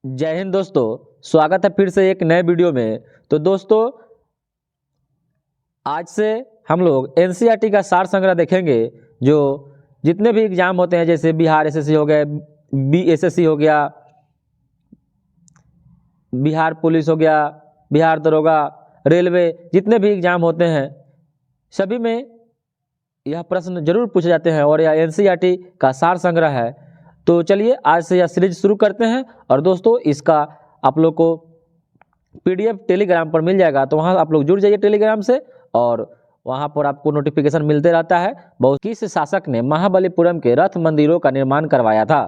जय हिंद दोस्तों, स्वागत है फिर से एक नए वीडियो में। तो दोस्तों आज से हम लोग एनसीईआरटी का सार संग्रह देखेंगे। जो जितने भी एग्जाम होते हैं जैसे बिहार एसएससी हो गया, बीएसएससी हो गया, बिहार पुलिस हो गया, बिहार दरोगा, रेलवे, जितने भी एग्जाम होते हैं सभी में यह प्रश्न जरूर पूछे जाते हैं और यह एनसीईआरटी का सार संग्रह है। तो चलिए आज से यह सीरीज शुरू करते हैं। और दोस्तों इसका आप लोग को पीडीएफ टेलीग्राम पर मिल जाएगा, तो वहाँ आप लोग जुड़ जाइए टेलीग्राम से और वहाँ पर आपको नोटिफिकेशन मिलते रहता है। बहुत किस शासक ने महाबलीपुरम के रथ मंदिरों का निर्माण करवाया था?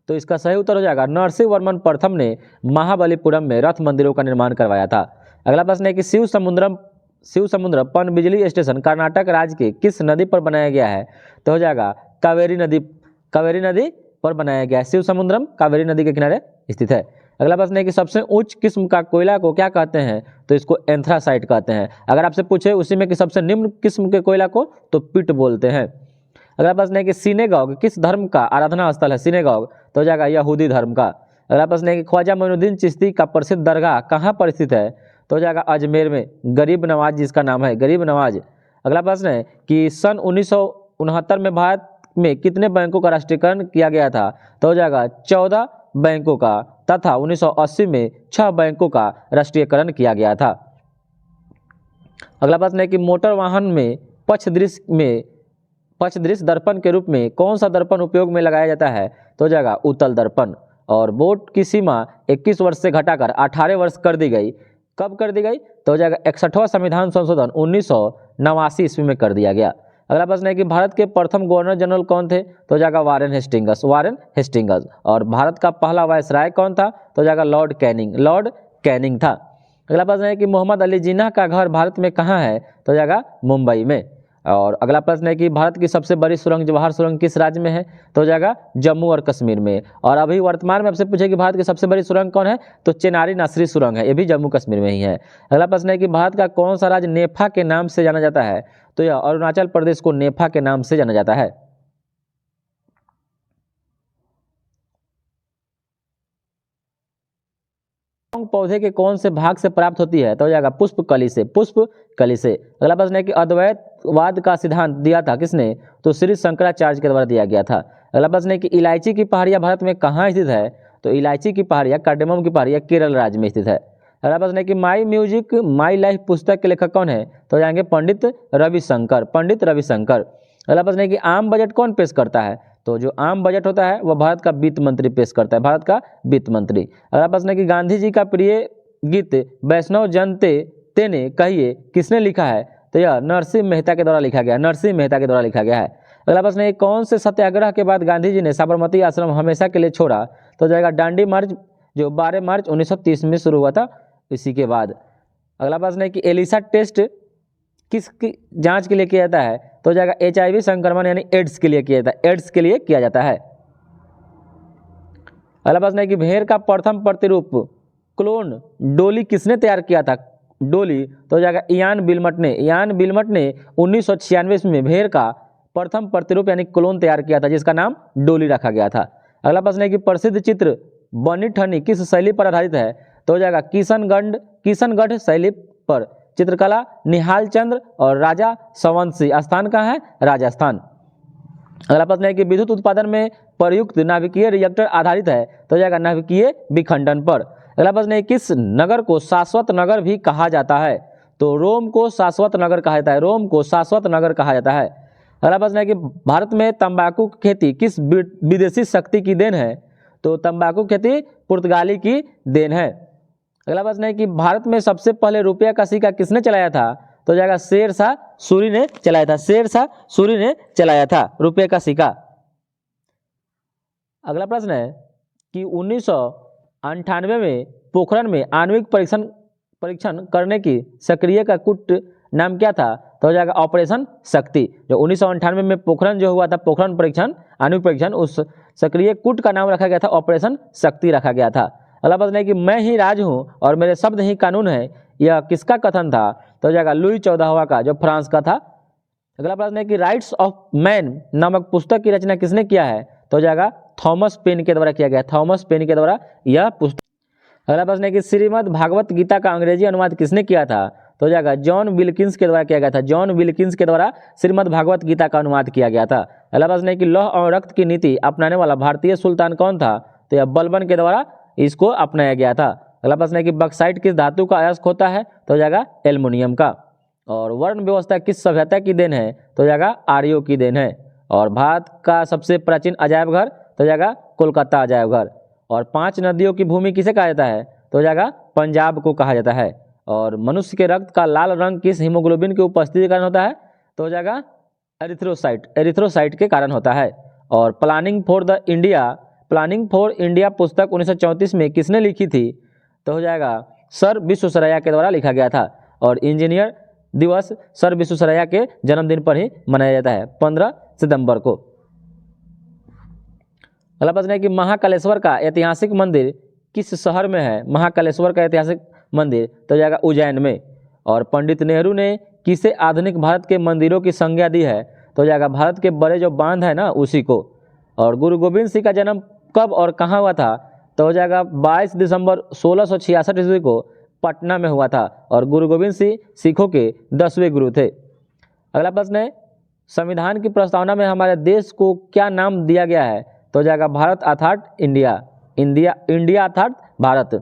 तो इसका सही उत्तर हो जाएगा नरसिंहवर्मन प्रथम ने महाबलीपुरम में रथ मंदिरों का निर्माण करवाया था। अगला प्रश्न है कि शिव समुद्रम पनबिजली स्टेशन कर्नाटक राज्य के किस नदी पर बनाया गया है? तो हो जाएगा कावेरी नदी पर बनाया गया है। शिव समुद्रम कावेरी नदी के किनारे स्थित है। अगला प्रश्न है कि सबसे उच्च किस्म का कोयला को क्या कहते हैं? तो इसको एंथ्रासाइट कहते हैं। अगर आपसे पूछे उसी में कि सबसे निम्न किस्म के कोयला को, तो पिट बोलते हैं। अगला प्रश्न है कि सिनेगॉग किस धर्म का आराधना स्थल है? सिनेगॉग तो हो जाएगा यहूदी धर्म का। अगला प्रश्न है कि ख्वाजा मोइनुद्दीन चिश्ती का प्रसिद्ध दरगाह कहाँ पर स्थित है? तो हो जाएगा अजमेर में, गरीब नवाज जिसका नाम है, गरीब नवाज। अगला प्रश्न है कि सन 1969 में भारत में कितने बैंकों का राष्ट्रीयकरण किया गया था? तो हो जाएगा 14 बैंकों का, तथा 1980 में 6 बैंकों का राष्ट्रीयकरण किया गया था। अगला प्रश्न है कि मोटर वाहन में पक्ष दृश्य दर्पण के रूप में कौन सा दर्पण उपयोग में लगाया जाता है? तो हो जाएगा उत्तल दर्पण। और वोट की सीमा 21 वर्ष से घटाकर 18 वर्ष कर दी गई। कब कर दी गई? तो हो जाएगा 61वां संविधान संशोधन 1989 ईस्वी में कर दिया गया। अगला प्रश्न है कि भारत के प्रथम गवर्नर जनरल कौन थे? तो हो जाएगा वारेन हेस्टिंग्स। और भारत का पहला वायसराय कौन था? तो हो जाएगा लॉर्ड कैनिंग था। अगला प्रश्न है कि मोहम्मद अली जिन्ना का घर भारत में कहाँ है? तो हो जाएगा मुंबई में। और अगला प्रश्न है कि भारत की सबसे बड़ी सुरंग जवाहर सुरंग किस राज्य में है? तो हो जाएगा जम्मू और कश्मीर में। और अभी वर्तमान में आपसे पूछे कि भारत की सबसे बड़ी सुरंग कौन है? तो चेनारी नासरी सुरंग है, ये भी जम्मू कश्मीर में ही है। अगला प्रश्न है कि भारत का कौन सा राज्य नेफा के नाम से जाना जाता है? तो यह अरुणाचल प्रदेश को नेफा के नाम से जाना जाता है। पौधे के कौन से भाग से प्राप्त होती है? तो हो जाएगा पुष्प कली से। अगला प्रश्न है कि अद्वैतवाद का सिद्धांत दिया था किसने? तो श्री शंकराचार्य के द्वारा दिया गया था। अगला प्रश्न है कि इलायची की पहाड़ियां भारत में कहाँ स्थित है? तो इलायची की पहाड़ियां, कार्डेमम की पहाड़ियां केरल राज्य में स्थित है। अगला प्रश्न है कि माई म्यूजिक माई लाइफ पुस्तक के लेखक कौन है? तो जाएंगे पंडित रविशंकर। अगला प्रश्न है कि आम बजट कौन पेश करता है? तो जो आम बजट होता है वह भारत का वित्त मंत्री पेश करता है, भारत का वित्त मंत्री। अगला प्रश्न है कि गांधी जी का प्रिय गीत वैष्णव जन तेने कहिए किसने लिखा है? तो यह नरसिंह मेहता के द्वारा लिखा गया है। अगला प्रश्न है कौन से सत्याग्रह के बाद गांधी जी ने साबरमती आश्रम हमेशा के लिए छोड़ा? तो जाएगा दांडी मार्च, जो 12 मार्च 1930 में शुरू हुआ था, इसी के बाद। अगला प्रश्न है कि एलिसा टेस्ट किसकी जांच के लिए किया जाता है? तो जाएगा HIV संक्रमण यानी एड्स के लिए किया जाता है। अगला प्रश्न है कि भेड़ का प्रथम प्रतिरूप क्लोन डोली किसने तैयार किया था? डोली तो हो जाएगा इयान बिलमट ने 1996 में भेड़ का प्रथम प्रतिरूप यानी क्लोन तैयार किया था, जिसका नाम डोली रखा गया था। अगला प्रश्न है कि प्रसिद्ध चित्र बनी ठनी किस शैली पर आधारित है? तो हो जाएगा किशनगढ़ शैली पर। चित्रकला निहाल चंद्र और राजा सवंशी। स्थान कहाँ है? राजस्थान। अगला प्रश्न है कि विद्युत उत्पादन में प्रयुक्त नाभिकीय रिएक्टर आधारित है? तो हो जाएगा नाभिकीय विखंडन पर। अगला प्रश्न है किस नगर को शाश्वत नगर भी कहा जाता है? तो रोम को शाश्वत नगर कहा जाता है। अगला प्रश्न है कि भारत में तंबाकू की खेती किस विदेशी शक्ति की देन है? तो तंबाकू खेती पुर्तगाली की देन है। अगला प्रश्न है कि भारत में सबसे पहले रुपया का सिक्का किसने चलाया था? तो जाएगा शेरशाह सूरी ने चलाया था रुपये का सिक्का। अगला प्रश्न है कि 1998 में पोखरण में आणविक परीक्षण करने की सक्रिय का कूट नाम क्या था? तो हो जाएगा ऑपरेशन शक्ति। जो 1998 में पोखरण जो हुआ था, पोखरण परीक्षण, आणविक परीक्षण, उस सक्रिय कूट का नाम रखा गया था ऑपरेशन शक्ति रखा गया था। अगला प्रश्न है कि मैं ही राज हूँ और मेरे शब्द ही कानून है, यह किसका कथन था? तो हो जाएगा लुई 14वां का, जो फ्रांस का था। अगला प्रश्न है कि राइट्स ऑफ मैन नामक पुस्तक की रचना किसने किया है? तो हो जाएगा थॉमस पेन के द्वारा किया गया। यह पुस्तक अगला प्रश्न है कि श्रीमद् भागवत गीता का अंग्रेजी अनुवाद किसने किया था? तो हो जाएगा जॉन विल्किंस के द्वारा किया गया था। जॉन विल्किंस के द्वारा श्रीमद् भागवत गीता का अनुवाद किया गया था। अगला प्रश्न है कि लौह और रक्त की नीति अपनाने वाला भारतीय सुल्तान कौन था? तो यह बलबन के द्वारा इसको अपनाया गया था। अगला प्रश्न है कि बक्साइट किस धातु का अयस्क होता है? तो हो जाएगा एल्युमिनियम का। और वर्ण व्यवस्था किस सभ्यता की देन है? तो हो जाएगा आर्यों की देन है। और भारत का सबसे प्राचीन अजायब घर? तो हो जाएगा कोलकाता अजायब घर। और 5 नदियों की भूमि किसे कहा जाता है? तो हो जाएगा पंजाब को कहा जाता है। और मनुष्य के रक्त का लाल रंग किस हीमोग्लोबिन की उपस्थिति के कारण होता है? तो हो जाएगा एरिथ्रोसाइट के कारण होता है। और प्लानिंग फॉर इंडिया पुस्तक 1934 में किसने लिखी थी? तो हो जाएगा सर विश्वेश्वरैया के द्वारा लिखा गया था। और इंजीनियर दिवस सर विश्वेश्वरैया के जन्मदिन पर ही मनाया जाता है 15 सितंबर को। अगला प्रश्न है कि महाकालेश्वर का ऐतिहासिक मंदिर किस शहर में है? महाकालेश्वर का ऐतिहासिक मंदिर तो हो जाएगा उज्जैन में। और पंडित नेहरू ने किसे आधुनिक भारत के मंदिरों की संज्ञा दी है? तो हो जाएगा भारत के बड़े जो बांध है ना उसी को। और गुरु गोविंद सिंह का जन्म कब और कहाँ हुआ था? तो हो जाएगा 22 दिसंबर 1666 ईस्वी को पटना में हुआ था। और गुरु गोविंद सिंह सिखों के 10वें गुरु थे। अगला प्रश्न है संविधान की प्रस्तावना में हमारे देश को क्या नाम दिया गया है? तो हो जाएगा भारत अर्थात इंडिया अर्थात भारत।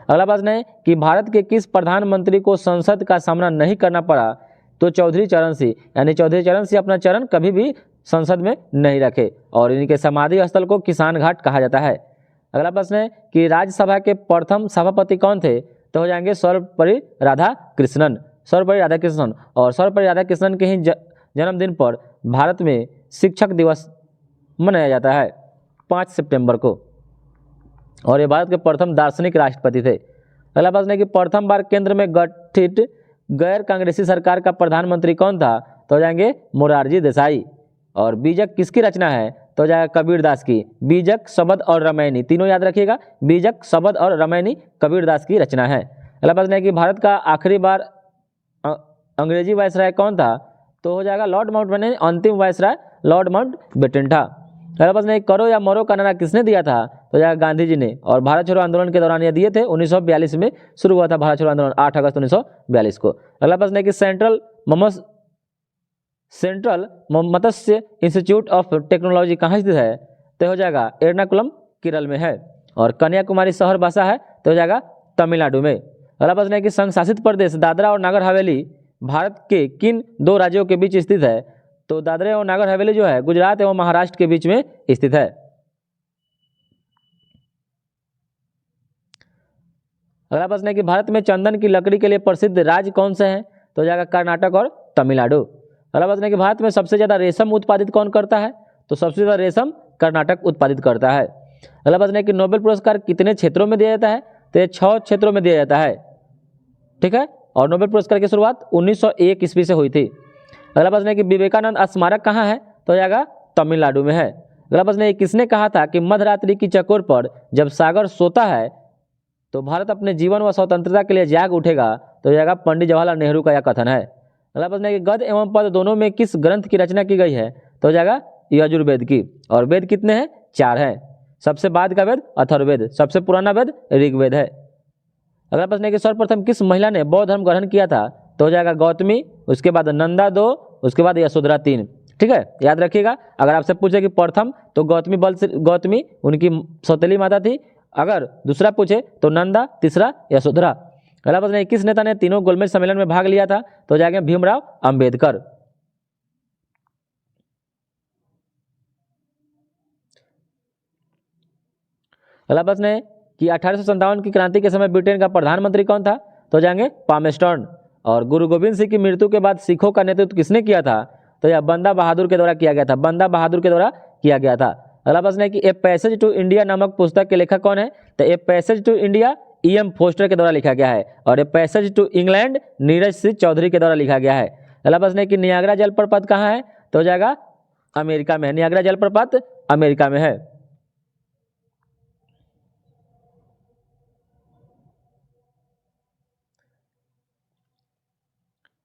अगला प्रश्न है कि भारत के किस प्रधानमंत्री को संसद का सामना नहीं करना पड़ा? तो चौधरी चरण सिंह, यानी चौधरी चरण सिंह अपना चरण कभी भी संसद में नहीं रखे। और इनके समाधि स्थल को किसान घाट कहा जाता है। अगला प्रश्न है कि राज्यसभा के प्रथम सभापति कौन थे? तो हो जाएंगे सर्वपल्ली राधाकृष्णन। और सर्वपल्ली राधाकृष्णन के ही जन्मदिन पर भारत में शिक्षक दिवस मनाया जाता है 5 सितंबर को। और ये भारत के प्रथम दार्शनिक राष्ट्रपति थे। अगला प्रश्न है कि प्रथम बार केंद्र में गठित गैर कांग्रेसी सरकार का प्रधानमंत्री कौन था? तो हो जाएंगे मोरारजी देसाई। और बीजक किसकी रचना है? तो हो जाएगा कबीरदास की। बीजक, शबद और रामायणी तीनों याद रखिएगा। बीजक, शबद और रामायणी कबीरदास की रचना है। अगला प्रश्न है कि भारत का आखिरी बार अंग्रेजी वायसराय कौन था? तो हो जाएगा लॉर्ड माउंटबेटन। अंतिम वायसराय लॉर्ड माउंटबेटन था। अगला प्रश्न है करो या मरो का नारा किसने दिया था? तो जाएगा गांधी जी ने। और भारत छोड़ो आंदोलन के दौरान ये दिए थे। 1942 में शुरू हुआ था भारत छोड़ो आंदोलन 8 अगस्त 1942 को। अगला प्रश्न है कि central Matsya institute of technology कहाँ स्थित है? तो हो जाएगा एर्नाकुलम केरल में है। और कन्याकुमारी शहर बसा है तो हो जाएगा तमिलनाडु में। अगला प्रश्न है कि संघ शासित प्रदेश दादरा और नागर हवेली भारत के किन 2 राज्यों के बीच स्थित है? तो दादरा और नागर हवेली जो है गुजरात एवं महाराष्ट्र के बीच में स्थित है। अगला प्रश्न है कि भारत में चंदन की लकड़ी के लिए प्रसिद्ध राज्य कौन से हैं? तो हो जाएगा कर्नाटक और तमिलनाडु। अगला प्रश्न है कि भारत में सबसे ज्यादा रेशम उत्पादित कौन करता है? तो सबसे ज्यादा रेशम कर्नाटक उत्पादित करता है। अगला प्रश्न है कि नोबेल पुरस्कार कितने क्षेत्रों में दिया जाता है? तो ये 6 क्षेत्रों में दिया जाता है। ठीक है। और नोबेल पुरस्कार की शुरुआत 1901 ईस्वी से हुई थी। अगला प्रश्न है कि विवेकानंद स्मारक कहाँ है? तो हो जाएगा तमिलनाडु में है। अगला प्रश्न है किसने कहा था कि मध्यरात्रि की चकोर पर जब सागर सोता है तो भारत अपने जीवन व स्वतंत्रता के लिए जाग उठेगा? तो हो जाएगा पंडित जवाहरलाल नेहरू का यह कथन है। अगला प्रश्न है कि गद्य एवं पद दोनों में किस ग्रंथ की रचना की गई है? तो हो जाएगा यजुर्वेद की। और वेद कितने हैं? 4 हैं। सबसे बाद का वेद अथर्ववेद, सबसे पुराना वेद ऋग्वेद है। अगला प्रश्न है कि सर्वप्रथम किस महिला ने बौद्ध धर्म ग्रहण किया था? तो हो जाएगा गौतमी, उसके बाद नंदा 2, उसके बाद यशोधरा 3। ठीक है, याद रखिएगा। अगर आपसे पूछे कि प्रथम तो गौतमी उनकी सौतेली माता थी। अगर दूसरा पूछे तो नंदा, तीसरा यशोधरा। अगला प्रश्न है किस नेता ने तीनों गोलमेज सम्मेलन में भाग लिया था? तो हो जाएगा भीमराव अंबेडकर। अगला प्रश्न है कि 1857 की क्रांति के समय ब्रिटेन का प्रधानमंत्री कौन था? तो जाएंगे पामेस्टर्न। और गुरु गोविंद सिंह की मृत्यु के बाद सिखों का नेतृत्व किसने किया था? तो यह बंदा बहादुर के द्वारा किया गया था। बंदा बहादुर के द्वारा किया गया था। अगला प्रश्न है कि ए पैसेज टू इंडिया नामक पुस्तक के लेखक कौन है? तो a passage to India E.M. Forster के द्वारा लिखा गया है। और a passage to England Neeraj Singh Chaudhary के द्वारा लिखा गया है। अगला प्रश्न है कि नियाग्रा जलप्रपात कहाँ है? तो हो जाएगा अमेरिका में है। नियाग्रा जलप्रपात अमेरिका में है।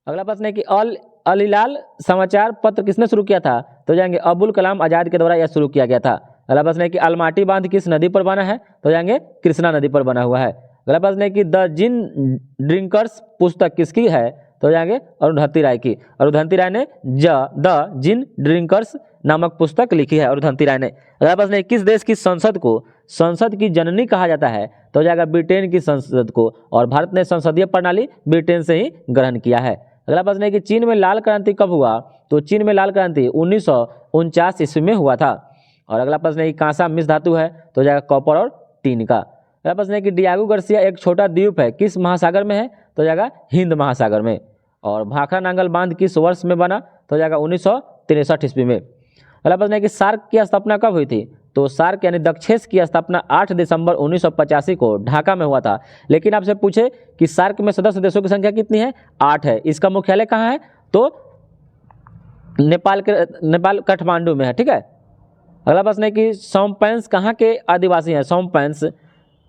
अगला प्रश्न है कि अल हिलाल समाचार पत्र किसने शुरू किया था? तो जाएंगे अबुल कलाम आजाद के द्वारा यह शुरू किया गया था। अगला प्रश्न है कि अलमाटी बांध किस नदी पर बना है? तो जाएंगे कृष्णा नदी पर बना हुआ है। अगला प्रश्न है कि द जिन ड्रिंकर्स पुस्तक किसकी है, तो हो जाएंगे अरुंधति राय की। अरुंधति राय ने द जिन ड्रिंकर्स नामक पुस्तक लिखी है, अरुंधति राय ने। अगला प्रश्न है किस देश की संसद को संसद की जननी कहा जाता है, तो हो जाएगा ब्रिटेन की संसद को, और भारत ने संसदीय प्रणाली ब्रिटेन से ही ग्रहण किया है। अगला प्रश्न है कि चीन में लाल क्रांति कब हुआ, तो चीन में लाल क्रांति 1949 ईस्वी में हुआ था। और अगला प्रश्न है कि कांसा मिश्र धातु है, तो हो जाएगा कॉपर और टीन का। अगला प्रश्न है कि डियागो गार्सिया एक छोटा द्वीप है, किस महासागर में है, तो हो जाएगा हिंद महासागर में। और भाखड़ा नांगल बांध किस वर्ष में बना, तो हो जाएगा 1963 ईस्वी में। अगला प्रश्न है कि सार्क की स्थापना कब हुई थी, तो सार्क यानी दक्षेस की स्थापना 8 दिसंबर 1985 को ढाका में हुआ था। लेकिन आपसे पूछे कि सार्क में सदस्य देशों की संख्या कितनी है, 8 है। इसका मुख्यालय कहाँ है, तो नेपाल काठमांडू में है, ठीक है। अगला प्रश्न है कि सोमपैंस कहाँ के आदिवासी हैं, सोमपैंस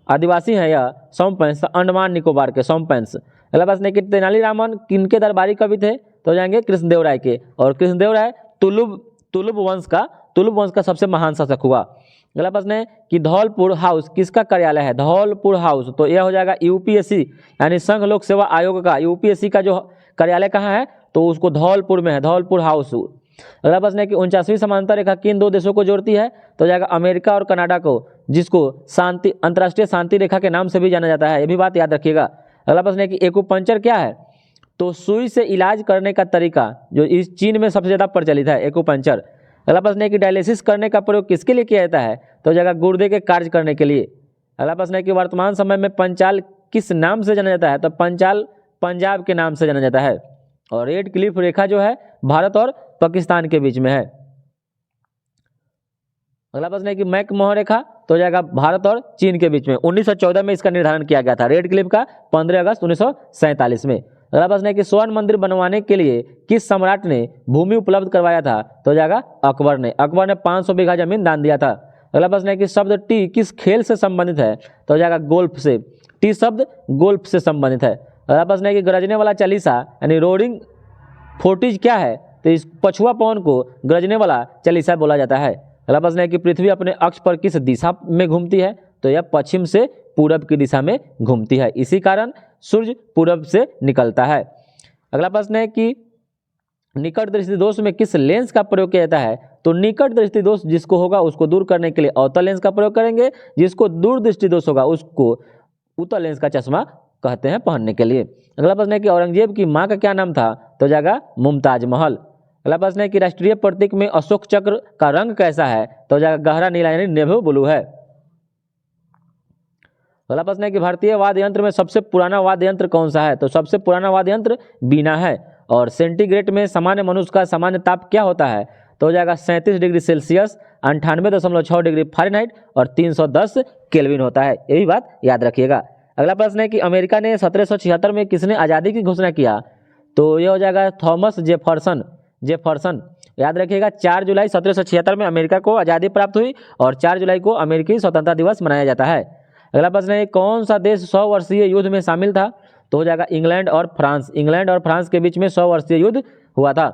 आदिवासी हैं या सोमपैंस अंडमान निकोबार के सोमपैंस। अगला प्रश्न है कि तेनालीरामन किनके दरबारी कवि थे, तो हो जाएंगे कृष्णदेव राय के, और कृष्णदेव राय तुलुब वंश का सबसे महान शासक हुआ। अगला प्रश्न है कि धौलपुर हाउस किसका कार्यालय है, धौलपुर हाउस, तो यह हो जाएगा यूपीएससी यानी संघ लोक सेवा आयोग का, यूपीएससी का जो कार्यालय कहाँ है, तो उसको धौलपुर में है, धौलपुर हाउस। अगला प्रश्न है कि 49वीं समांतर रेखा किन दो देशों को जोड़ती है, तो हो जाएगा अमेरिका और कनाडा को, जिसको अंतर्राष्ट्रीय शांति रेखा के नाम से भी जाना जाता है, ये भी बात याद रखिएगा। अगला प्रश्न है कि एक्यूपंक्चर क्या है, तो सुई से इलाज करने का तरीका जो इस चीन में सबसे ज़्यादा प्रचलित है, एक्यूपंक्चर। अगला प्रश्न है कि डायलिसिस करने का प्रयोग किसके लिए किया जाता है, तो हो जाएगा गुर्दे के कार्य करने के लिए। अगला प्रश्न है कि वर्तमान समय में पंचाल किस नाम से जाना जाता है, तो पंचाल पंजाब के नाम से जाना जाता है। और रेड क्लिफ रेखा जो है भारत और पाकिस्तान के बीच में है। अगला प्रश्न है कि मैकमोहन रेखा, तो हो जाएगा भारत और चीन के बीच में। 1914 में इसका निर्धारण किया गया था, रेड क्लिफ का 15 अगस्त 1947 में। अगला प्रश्न है कि स्वर्ण मंदिर बनवाने के लिए किस सम्राट ने भूमि उपलब्ध करवाया था, तो हो जाएगा अकबर ने। अकबर ने 500 बीघा जमीन दान दिया था। अगला प्रश्न है कि शब्द टी किस खेल से संबंधित है, तो हो जाएगा गोल्फ से। टी शब्द गोल्फ से संबंधित है। अगला प्रश्न है कि गरजने वाला चालीसा यानी रोरिंग फोर्टीज क्या है, तो इस पछुआ पवन को गरजने वाला चालीसा बोला जाता है। अगला प्रश्न है कि पृथ्वी अपने अक्ष पर किस दिशा में घूमती है, तो यह पश्चिम से पूरब की दिशा में घूमती है, इसी कारण सूर्य पूरब से निकलता है। अगला प्रश्न है कि निकट दृष्टि दोष में किस लेंस का प्रयोग किया जाता है, तो निकट दृष्टि दोष जिसको होगा उसको दूर करने के लिए अवतल लेंस का प्रयोग करेंगे, जिसको दूर दृष्टि दोष होगा उसको उत्तल लेंस का चश्मा कहते हैं पहनने के लिए। अगला प्रश्न है कि औरंगजेब की माँ का क्या नाम था, तो हो जाएगा मुमताज महल। अगला प्रश्न है कि राष्ट्रीय प्रतीक में अशोक चक्र का रंग कैसा है, तो हो जाएगा गहरा नीला यानी नेवी ब्लू है। अगला प्रश्न है कि भारतीय वाद्य यंत्र में सबसे पुराना वाद्य यंत्र कौन सा है, तो सबसे पुराना वाद्य यंत्र बीना है। और सेंटीग्रेड में सामान्य मनुष्य का सामान्य ताप क्या होता है, तो हो जाएगा 37 डिग्री सेल्सियस, 98.6 डिग्री फ़ारेनहाइट और 310 केल्विन होता है, ये भी बात याद रखिएगा। अगला प्रश्न है कि अमेरिका ने 1776 में किसने आज़ादी की घोषणा किया, तो ये हो जाएगा थॉमस जेफरसन। याद रखिएगा 4 जुलाई 1776 में अमेरिका को आज़ादी प्राप्त हुई और 4 जुलाई को अमेरिकी स्वतंत्रता दिवस मनाया जाता है। अगला प्रश्न है कौन सा देश 100 वर्षीय युद्ध में शामिल था, तो हो जाएगा इंग्लैंड और फ्रांस के बीच में 100 वर्षीय युद्ध हुआ था।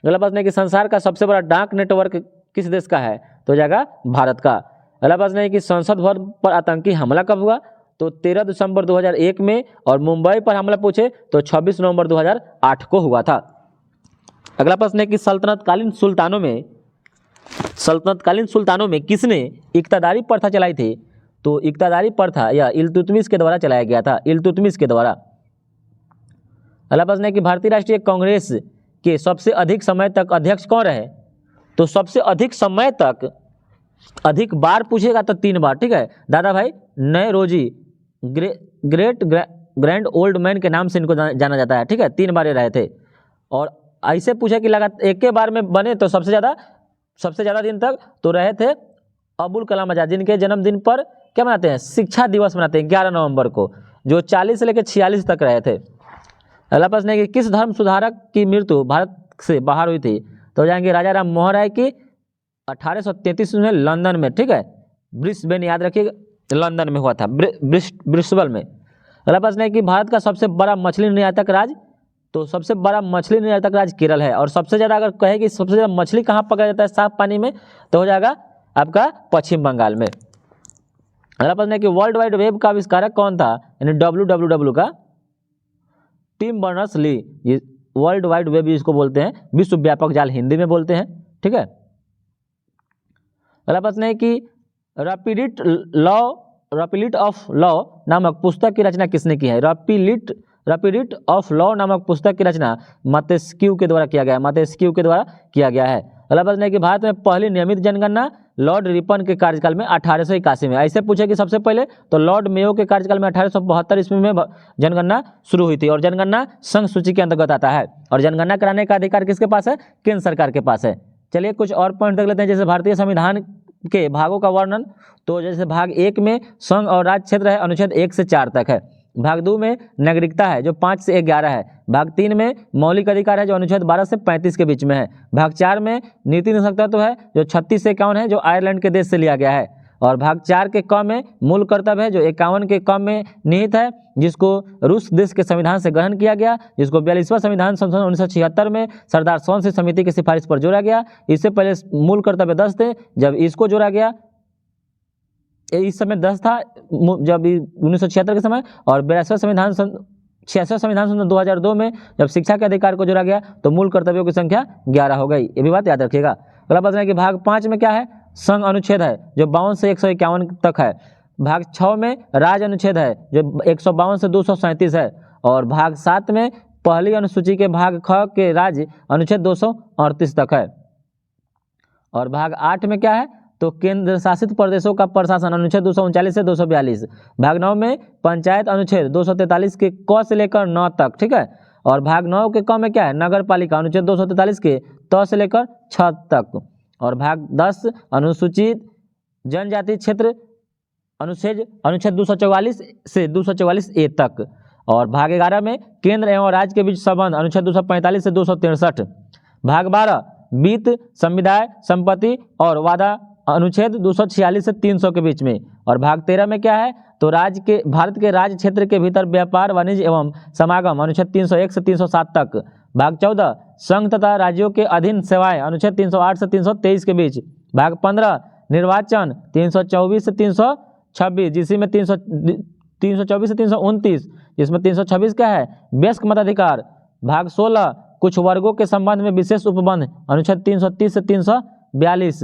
अगला प्रश्न है कि संसार का सबसे बड़ा डाक नेटवर्क किस देश का है, तो हो जाएगा भारत का। अगला प्रश्न है कि संसद भवन पर आतंकी हमला कब हुआ, तो 13 दिसंबर 2001 में, और मुंबई पर हमला पूछे तो 26 नवंबर 2008 को हुआ था। अगला प्रश्न है कि सल्तनतकालीन सुल्तानों में किसने इक्तादारी प्रथा चलाई थी, तो इक्तादारी प्रथा या इल्तुतमिश के द्वारा चलाया गया था, इल्तुतमिश के द्वारा। अगला प्रश्न है कि भारतीय राष्ट्रीय कांग्रेस के सबसे अधिक समय तक अध्यक्ष कौन रहे, तो सबसे अधिक समय तक अधिक बार पूछेगा तो 3 बार, ठीक है। Dadabhai Naoroji great grand old man के नाम से इनको जाना जाता है, ठीक है। 3 बार ये रहे थे। और ऐसे पूछे कि लगातार एक के बार में बने तो सबसे ज़्यादा दिन तक तो रहे थे अबुल कलाम आज़ाद, जिनके जन्मदिन पर क्या मनाते हैं, शिक्षा दिवस मनाते हैं 11 नवंबर को, जो 40 से लेकर 46 तक रहे थे। अगला प्रश्न है कि किस धर्म सुधारक की मृत्यु भारत से बाहर हुई थी, तो हो जाएंगे राजा राम मोहन राय की 1833 में लंदन में, ठीक है। ब्रिस्बेन याद रखिएगा, लंदन में हुआ था, ब्रिस्बेन में। अगला प्रश्न है कि भारत का सबसे बड़ा मछली निर्यातक राज्य, तो सबसे बड़ा मछली निर्यातक राज्य केरल है। और सबसे ज़्यादा अगर कहे कि सबसे ज़्यादा मछली कहाँ पकड़ा जाता है साफ पानी में, तो हो जाएगा आपका पश्चिम बंगाल में। अगला प्रश्न है कि वर्ल्ड वाइड वेब का आविष्कारक कौन था, यानी WWW का? Tim Berners Lee. ये वर्ल्ड वाइड वेब इसको बोलते हैं, विश्व व्यापक जाल हिंदी में बोलते हैं, ठीक है। अगला प्रश्न है कि रैपिलिट ऑफ लॉ नामक पुस्तक की रचना किसने की है? रैपिलिट ऑफ लॉ नामक पुस्तक की रचना मतेस्क्यू के द्वारा किया गया है, मतेस्क्यू के द्वारा किया गया है। अगला प्रश्न है कि भारत में पहली नियमित जनगणना लॉर्ड रिपन के कार्यकाल में 1881 में। ऐसे पूछे कि सबसे पहले तो लॉर्ड मेयो के कार्यकाल में 1872 ईस्वी में जनगणना शुरू हुई थी, और जनगणना संघ सूची के अंतर्गत आता है, और जनगणना कराने का अधिकार किसके पास है? केंद्र सरकार के पास है। चलिए कुछ और पॉइंट देख लेते हैं, जैसे भारतीय संविधान के भागों का वर्णन। तो जैसे भाग 1 में संघ और राज्य क्षेत्र है, अनुच्छेद 1 से 4 तक है। भाग 2 में नागरिकता है, जो 5 से 11 है। भाग 3 में मौलिक अधिकार है, जो अनुच्छेद 12 से 35 के बीच में है। भाग 4 में नीति निषेध तत्व है, जो 36 से 51 है, जो आयरलैंड के देश से लिया गया है। और भाग 4 के क में मूल कर्तव्य है, जो 51 के क में निहित है, जिसको रूस देश के संविधान से ग्रहण किया गया, जिसको 42वां संविधान संशोधन 1976 में सरदार सोन समिति की सिफारिश पर जोड़ा गया। इससे पहले मूल कर्तव्य 10 थे, जब इसको जोड़ा गया इस समय 10 था जब 1976 के समय, और 86वां संविधान 66वां संविधान संशोधन 2002 में जब शिक्षा के अधिकार को जोड़ा गया तो मूल कर्तव्यों की संख्या 11 हो गई। ये भी बात याद रखिएगा। अगला प्रश्न है कि भाग 5 में क्या है? संघ अनुच्छेद है, जो 52 से 151 तक है। भाग 6 में राज्य अनुच्छेद है, जो 152 से 237 है। और भाग 7 में पहली अनुसूची के भाग ख के राज्य अनुच्छेद 238 तक है। और भाग 8 में क्या है? तो केंद्र शासित प्रदेशों का प्रशासन अनुच्छेद 239 से 242। भाग 9 में पंचायत अनुच्छेद 243 के क से लेकर 9 तक, ठीक है। और भाग 9 के क में क्या है? नगर पालिका अनुच्छेद 243 के त से लेकर 6 तक। और भाग 10 अनुसूचित जनजाति क्षेत्र अनुच्छेद 244 से 244 ए तक। और भाग 11 में केंद्र एवं राज्य के बीच संबंध अनुच्छेद 245 से 263। भाग 12 वित्त, समुदाय, संपत्ति और वादा अनुच्छेद 246 से 300 के बीच में। और भाग 13 में क्या है? तो भारत के राज्य क्षेत्र के भीतर व्यापार, वाणिज्य एवं समागम अनुच्छेद 301 से 307 तक। भाग 14 संघ तथा राज्यों के अधीन सेवाएं अनुच्छेद 308 से 323 के बीच। भाग 15 निर्वाचन 324 से 326, जिसमें 324 से 329, जिसमें 326 क्या है? वयस्क मताधिकार। भाग 16 कुछ वर्गों के संबंध में विशेष उपबंध अनुच्छेद 330 से 342।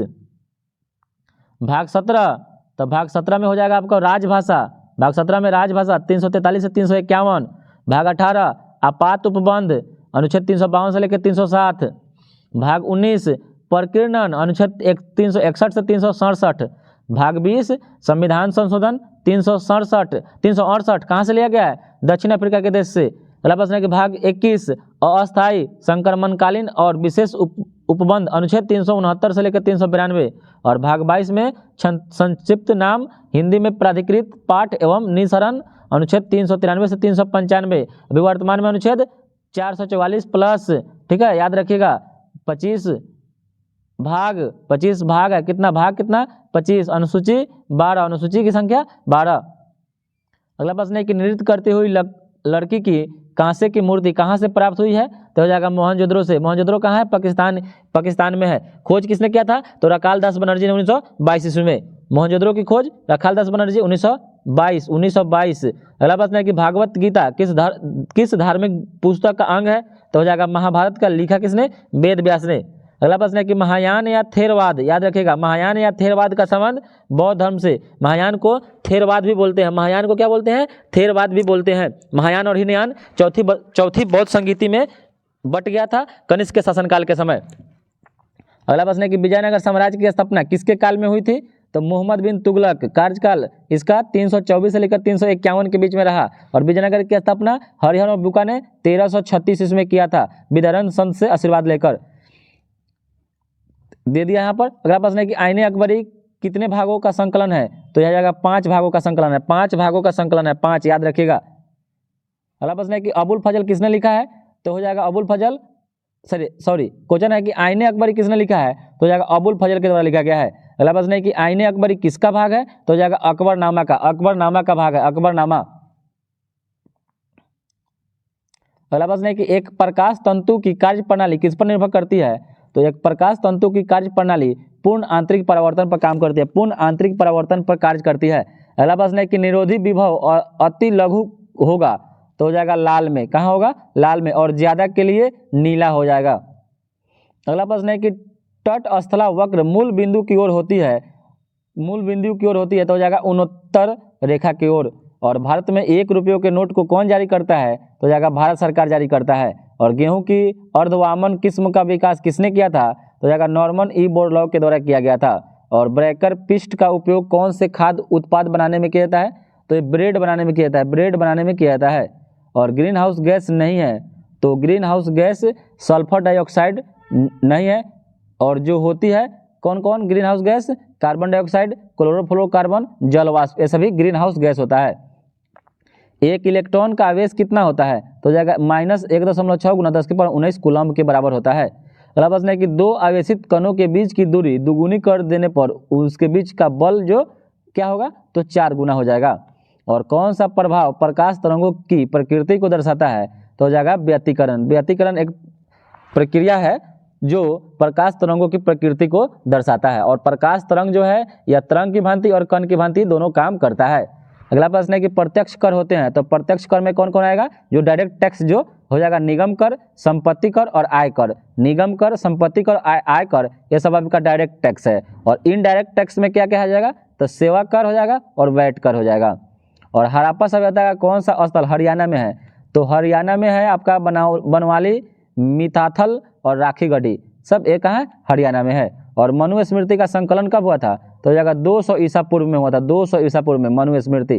भाग 17, तो भाग 17 में हो जाएगा आपका राजभाषा। भाग 17 में राजभाषा 343 से 351। भाग 18 आपात उपबंध अनुच्छेद 352 से लेकर 307। भाग 19 प्रकीर्णन अनुच्छेद 361 से 367। भाग 20 संविधान संशोधन 368 कहाँ से लिया गया है? दक्षिण अफ्रीका के देश से। अगला प्रश्न है कि भाग 21 अस्थायी संक्रमणकालीन और विशेष उपबंध अनुच्छेद 369 से लेकर 392। और भाग 22 में संक्षिप्त नाम हिंदी में प्राधिकृत पाठ एवं निःसरण अनुच्छेद 393 से 395। अभी वर्तमान में अनुच्छेद 444 प्लस, ठीक है, याद रखिएगा 25 भाग है। कितना भाग? कितना? 25। अनुसूची 12, अनुसूची की संख्या 12। अगला प्रश्न है कि नृत्य करती हुई लड़की की कांसे की मूर्ति कहाँ से प्राप्त हुई है? तो हो जाएगा मोहनजोदड़ो से। मोहनजोदड़ो कहाँ है? पाकिस्तान में है। खोज किसने किया था? तो रखाल दास बनर्जी ने 1922 ईस्वी में। मोहनजोदड़ो की खोज रखाल दास बनर्जी 1922। अगला प्रश्न है कि भागवत गीता किस धार्मिक पुस्तक का अंग है? तो हो जाएगा महाभारत का। लिखा किसने? वेद व्यास ने। अगला प्रश्न है कि महायान या थेरवाद, याद रखिएगा महायान या थेरवाद का संबंध बौद्ध धर्म से। महायान को थेरवाद भी बोलते हैं। महायान को क्या बोलते हैं? थेरवाद भी बोलते हैं। महायान और हीनयान चौथी बौद्ध संगीति में बट गया था कनिष्क के शासनकाल के समय। अगला प्रश्न है कि विजयनगर साम्राज्य की स्थापना किसके काल में हुई थी? तो मोहम्मद बिन तुगलक। कार्यकाल इसका 324 से लेकर 351 के बीच में रहा। और विजयनगर की स्थापना हरिहर और बुका ने 1336 ईस्वी में किया था, विदर्भ संत से आशीर्वाद लेकर। दे दिया यहाँ पर। अगला प्रश्न है कि आईने अकबरी कितने भागों का संकलन है? तो यह जाएगा 5 भागों का संकलन है। 5 भागों का संकलन है, 5, याद रखिएगा। अगला प्रश्न है कि अबुल फजल किसने लिखा है? तो हो जाएगा अबुल फजल, क्वेश्चन है कि आईने अकबरी किसने लिखा है? तो हो जाएगा अबुल फजल के द्वारा लिखा गया है। अगला प्रश्न है कि आईने अकबरी किसका भाग है? तो हो जाएगा अकबरनामा का। अकबरनामा का भाग है, अकबरनामा। अगला प्रश्न है कि एक प्रकाश तंतु की कार्य प्रणाली किस पर निर्भर करती है? तो एक प्रकाश तंतु की कार्य प्रणाली पूर्ण आंतरिक परावर्तन पर काम करती है, पूर्ण आंतरिक परावर्तन पर कार्य करती है। अगला प्रश्न है कि निरोधी विभव और अति लघु होगा तो हो जाएगा लाल में, कहाँ होगा, लाल में, और ज्यादा के लिए नीला हो जाएगा। अगला प्रश्न है कि तट स्थला वक्र मूल बिंदु की ओर होती है, मूल बिंदु की ओर होती है तो हो जाएगा उत्तर रेखा की ओर। और भारत में 1 रुपयों के नोट को कौन जारी करता है तो हो जाएगा भारत सरकार जारी करता है। और गेहूं की अर्धवामन किस्म का विकास किसने किया था तो हो जाएगा नॉर्मन ई बोरलॉग के द्वारा किया गया था। और ब्रेकर पिस्ट का उपयोग कौन से खाद्य उत्पाद बनाने में किया जाता है तो ये ब्रेड बनाने में किया जाता है, ब्रेड बनाने में किया जाता है। और ग्रीन हाउस गैस नहीं है तो green house gas sulphur dioxide नहीं है। और जो होती है कौन कौन green house gas, carbon dioxide, chlorofluorocarbon, जलवाष्प, ये सभी ग्रीन हाउस गैस होता है। एक इलेक्ट्रॉन का आवेश कितना होता है तो जाएगा -1.6 × 10⁻19 कूलम्ब के बराबर होता है। अगला प्रश्न है कि 2 आवेशित कणों के बीच की दूरी दुगुनी कर देने पर उसके बीच का बल जो क्या होगा तो 4 गुना हो जाएगा। और कौन सा प्रभाव प्रकाश तरंगों की प्रकृति को दर्शाता है तो हो जाएगा व्यतिकरण। व्यतिकरण एक प्रक्रिया है जो प्रकाश तरंगों की प्रकृति को दर्शाता है। और प्रकाश तरंग जो है यह तरंग की भांति और कण की भांति दोनों काम करता है। अगला प्रश्न है कि प्रत्यक्ष कर होते हैं तो प्रत्यक्ष कर में कौन कौन आएगा, जो डायरेक्ट टैक्स जो हो जाएगा निगम कर, संपत्ति कर और आय कर। निगम कर, संपत्ति कर, आय कर, ये सब आपका डायरेक्ट टैक्स है। और इनडायरेक्ट टैक्स में क्या क्या आ जाएगा तो सेवा कर हो जाएगा और वैट कर हो जाएगा। और हड़प्पा सभ्यता का कौन सा स्थल हरियाणा में है तो हरियाणा में है आपका बनवाली, मिताथल और राखीगढ़ी, सब एक कहाँ है, हरियाणा में है। और मनु स्मृति का संकलन कब हुआ था तो हो जाएगा 200 ईसा पूर्व में हुआ था, 200 ईसा पूर्व में मनु स्मृति।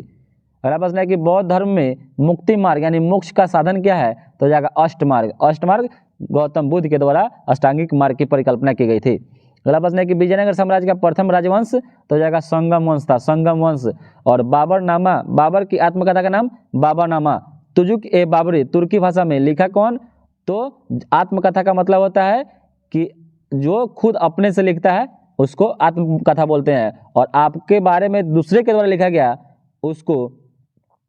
अगला प्रश्न है कि बौद्ध धर्म में मुक्ति मार्ग यानी मोक्ष का साधन क्या है तो हो जाएगा अष्टमार्ग। अष्टमार्ग गौतम बुद्ध के द्वारा अष्टांगिक मार्ग की परिकल्पना की गई थी। अगला प्रश्न है कि विजयनगर साम्राज्य का प्रथम राजवंश तो हो जाएगा संगम वंश था, संगम वंश। और बाबरनामा, बाबर की आत्मकथा का नाम बाबरनामा। तुजुक ए बाबरी तुर्की भाषा में लिखा कौन तो आत्मकथा का मतलब होता है कि जो खुद अपने से लिखता है उसको आत्मकथा बोलते हैं। और आपके बारे में दूसरे के द्वारा लिखा गया उसको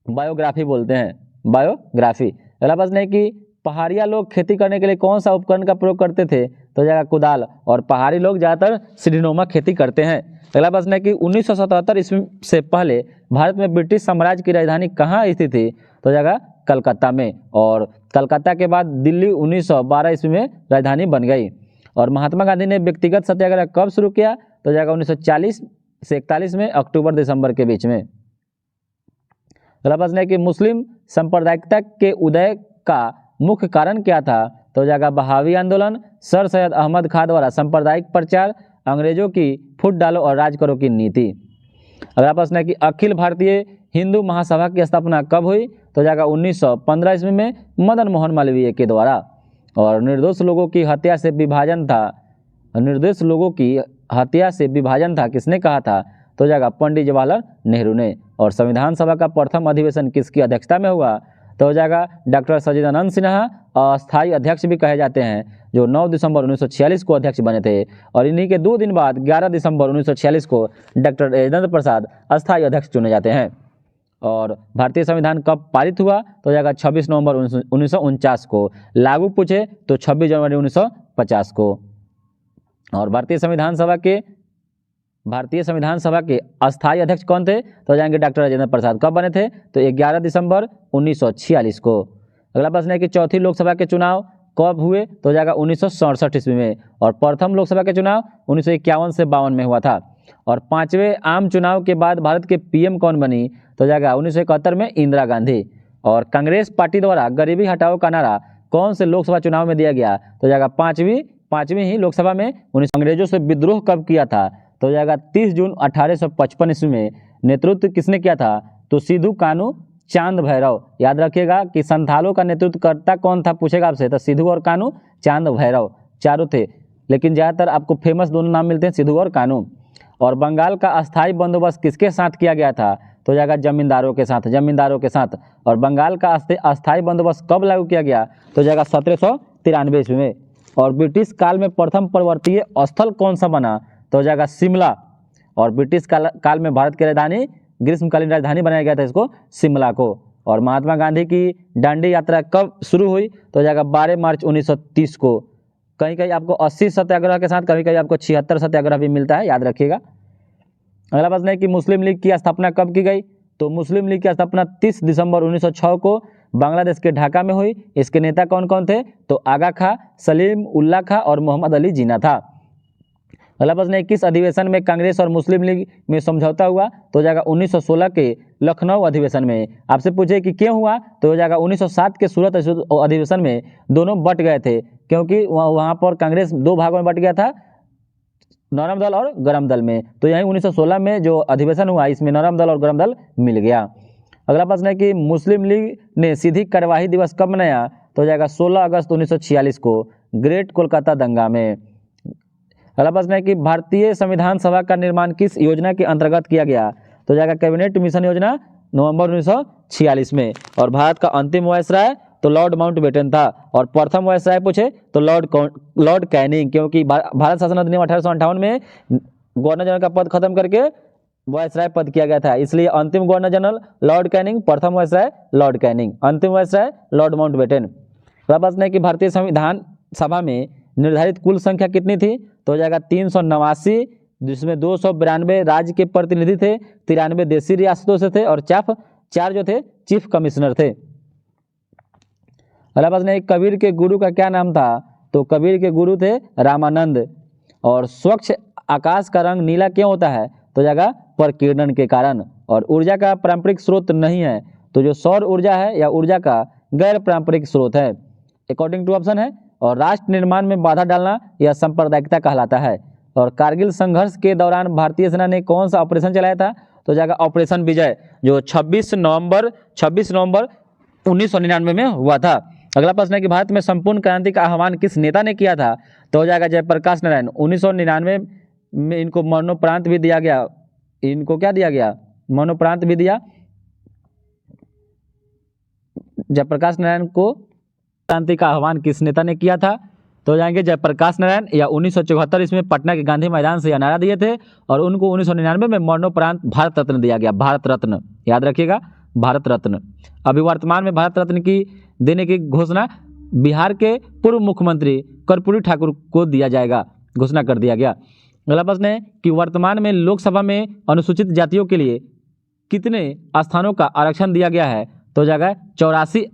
बायोग्राफी बोलते हैं, बायोग्राफी। अगला प्रश्न है कि पहाड़िया लोग खेती करने के लिए कौन सा उपकरण का प्रयोग करते थे तो जाएगा कुदाल। और पहाड़ी लोग ज़्यादातर सीढ़ीनुमा खेती करते हैं। अगला प्रश्न है कि 1977 ईस्वी से पहले भारत में ब्रिटिश साम्राज्य की राजधानी कहाँ स्थित थी तो जाएगा कलकत्ता में। और कलकत्ता के बाद दिल्ली 1912 ईस्वी में राजधानी बन गई। और महात्मा गांधी ने व्यक्तिगत सत्याग्रह कब शुरू किया तो जाएगा 1940 से 41 में, अक्टूबर-दिसंबर के बीच में। अगला प्रश्न है कि मुस्लिम सांप्रदायिकता के उदय का मुख्य कारण क्या था तो जाएगा बहावी आंदोलन, सर सैयद अहमद खां द्वारा सांप्रदायिक प्रचार, अंग्रेजों की फुट डालो और राज करो की नीति। अगला प्रश्न है कि अखिल भारतीय हिंदू महासभा की स्थापना कब हुई तो जाएगा 1915 ईस्वी में मदन मोहन मालवीय के द्वारा। और निर्दोष लोगों की हत्या से विभाजन था, निर्दोष लोगों की हत्या से विभाजन था किसने कहा था तो जाएगा पंडित जवाहरलाल नेहरू ने। और संविधान सभा का प्रथम अधिवेशन किसकी अध्यक्षता में हुआ तो हो जाएगा डॉक्टर सच्चिदानंद सिन्हा, अस्थायी अध्यक्ष भी कहे जाते हैं, जो 9 दिसंबर 1946 को अध्यक्ष बने थे। और इन्हीं के 2 दिन बाद 11 दिसंबर 1946 को डॉक्टर राजेंद्र प्रसाद अस्थायी अध्यक्ष चुने जाते हैं। और भारतीय संविधान कब पारित हुआ तो हो जाएगा 26 नवंबर 1949 को। लागू पूछे तो 26 जनवरी 1950 को। और भारतीय संविधान सभा के अस्थायी अध्यक्ष कौन थे तो जाएंगे डॉक्टर राजेंद्र प्रसाद। कब बने थे तो 11 दिसंबर 1946 को। अगला प्रश्न है कि चौथी लोकसभा के चुनाव कब हुए तो हो जाएगा 1967 ईस्वी में। और प्रथम लोकसभा के चुनाव 1951 से 52 में हुआ था। और 5वें आम चुनाव के बाद भारत के पीएम कौन बनी तो जाएगा 1971 में इंदिरा गांधी। और कांग्रेस पार्टी द्वारा गरीबी हटाओ का नारा कौन से लोकसभा चुनाव में दिया गया तो जाएगा पाँचवीं ही लोकसभा में। अंग्रेजों से विद्रोह कब किया था तो हो जाएगा 30 जून 1855 ईस्वी में। नेतृत्व किसने किया था तो सिद्धू कानू चांद भैरव। याद रखिएगा कि संथालों का नेतृत्व करता कौन था पूछेगा आपसे तो सिद्धू और कानू, चांद भैरव चारों थे, लेकिन ज़्यादातर आपको फेमस दोनों नाम मिलते हैं सिद्धू और कानू। और बंगाल का अस्थायी बंदोबस्त किसके साथ किया गया था तो जाएगा जमींदारों के साथ, जमींदारों के साथ। और बंगाल का अस्थायी बंदोबस्त कब लागू किया गया तो जाएगा 1793 ईस्वी में। और ब्रिटिश काल में प्रथम पर्वतीय स्थल कौन सा बना तो हो जाएगा शिमला। और ब्रिटिश काल में भारत की राजधानी, ग्रीष्मकालीन राजधानी बनाया गया था इसको, शिमला को। और महात्मा गांधी की दांडी यात्रा कब शुरू हुई तो हो जाएगा 12 मार्च 1930 को। कहीं कहीं आपको 80 सत्याग्रह के साथ, कभी कभी आपको 76 सत्याग्रह भी मिलता है, याद रखिएगा। अगला प्रश्न है कि मुस्लिम लीग की स्थापना कब की गई? तो मुस्लिम लीग की स्थापना 30 दिसंबर 1906 को बांग्लादेश के ढाका में हुई। इसके नेता कौन कौन थे? तो आगा खां, सलीम उल्लाह खां और मोहम्मद अली जिन्ना था। अगला प्रश्न है किस अधिवेशन में कांग्रेस और मुस्लिम लीग में समझौता हुआ? तो हो जाएगा 1916 के लखनऊ अधिवेशन में। आपसे पूछे कि क्यों हुआ? तो हो जाएगा 1907 के सूरत अधिवेशन में दोनों बट गए थे, क्योंकि वहाँ पर कांग्रेस दो भागों में बट गया था, नरम दल और गरम दल में। तो यहीं 1916 में जो अधिवेशन हुआ इसमें नरम दल और गरम दल मिल गया। अगला प्रश्न है कि मुस्लिम लीग ने सीधी कार्यवाही दिवस कब मनाया? तो हो जाएगा 16 अगस्त 1946 को ग्रेट कोलकाता दंगा में। अगला प्रश्न है कि भारतीय संविधान सभा का निर्माण किस योजना के अंतर्गत किया गया? तो हो जाएगा कैबिनेट मिशन योजना, नवंबर 1946 में। और भारत का अंतिम वायसराय तो लॉर्ड माउंटबेटन था, और प्रथम वायसराय पूछे तो लॉर्ड कैनिंग, क्योंकि भारत शासन अधिनियम 1858 में गवर्नर जनरल का पद खत्म करके वायसराय पद किया गया था, इसलिए अंतिम गवर्नर जनरल लॉर्ड कैनिंग, प्रथम वायसराय लॉर्ड कैनिंग, अंतिम वायसराय लॉर्ड माउंटबेटन। अगला प्रश्न है कि भारतीय संविधान सभा में निर्धारित कुल संख्या कितनी थी? तो हो जाएगा 389, जिसमें 292 राज्य के प्रतिनिधि थे, 93 देशी रियासतों से थे और 4 जो थे चीफ कमिश्नर थे। अगला प्रश्न है कबीर के गुरु का क्या नाम था? तो कबीर के गुरु थे रामानंद। और स्वच्छ आकाश का रंग नीला क्यों होता है? तो जाएगा प्रकीर्णन के कारण। और ऊर्जा का पारंपरिक स्रोत नहीं है, तो जो सौर ऊर्जा है या ऊर्जा का गैर पारंपरिक स्रोत है, अकॉर्डिंग टू ऑप्शन है। और राष्ट्र निर्माण में बाधा डालना यह सांप्रदायिकता कहलाता है। और कारगिल संघर्ष के दौरान भारतीय सेना ने कौन सा ऑपरेशन चलाया था? तो जाएगा ऑपरेशन विजय, जो 26 नवंबर 1999 में हुआ था। अगला प्रश्न है कि भारत में संपूर्ण क्रांति का आह्वान किस नेता ने किया था? तो हो जाएगा जयप्रकाश नारायण। 1999 में इनको मरणोपरांत भी दिया गया। इनको क्या दिया गया? मरणोपरांत भी दिया। जयप्रकाश नारायण को क्रांति का आह्वान किस नेता ने किया था? तो जाएंगे जयप्रकाश नारायण, या 1974 इसमें पटना के गांधी मैदान से यह नारा दिए थे, और उनको 1999 में मरणोपरांत भारत रत्न दिया गया। भारत रत्न याद रखिएगा, भारत रत्न। अभी वर्तमान में भारत रत्न की देने की घोषणा बिहार के पूर्व मुख्यमंत्री कर्पूरी ठाकुर को दिया जाएगा, घोषणा कर दिया गया। अगला प्रश्न है कि वर्तमान में लोकसभा में अनुसूचित जातियों के लिए कितने स्थानों का आरक्षण दिया गया है? तो जाएगा 84।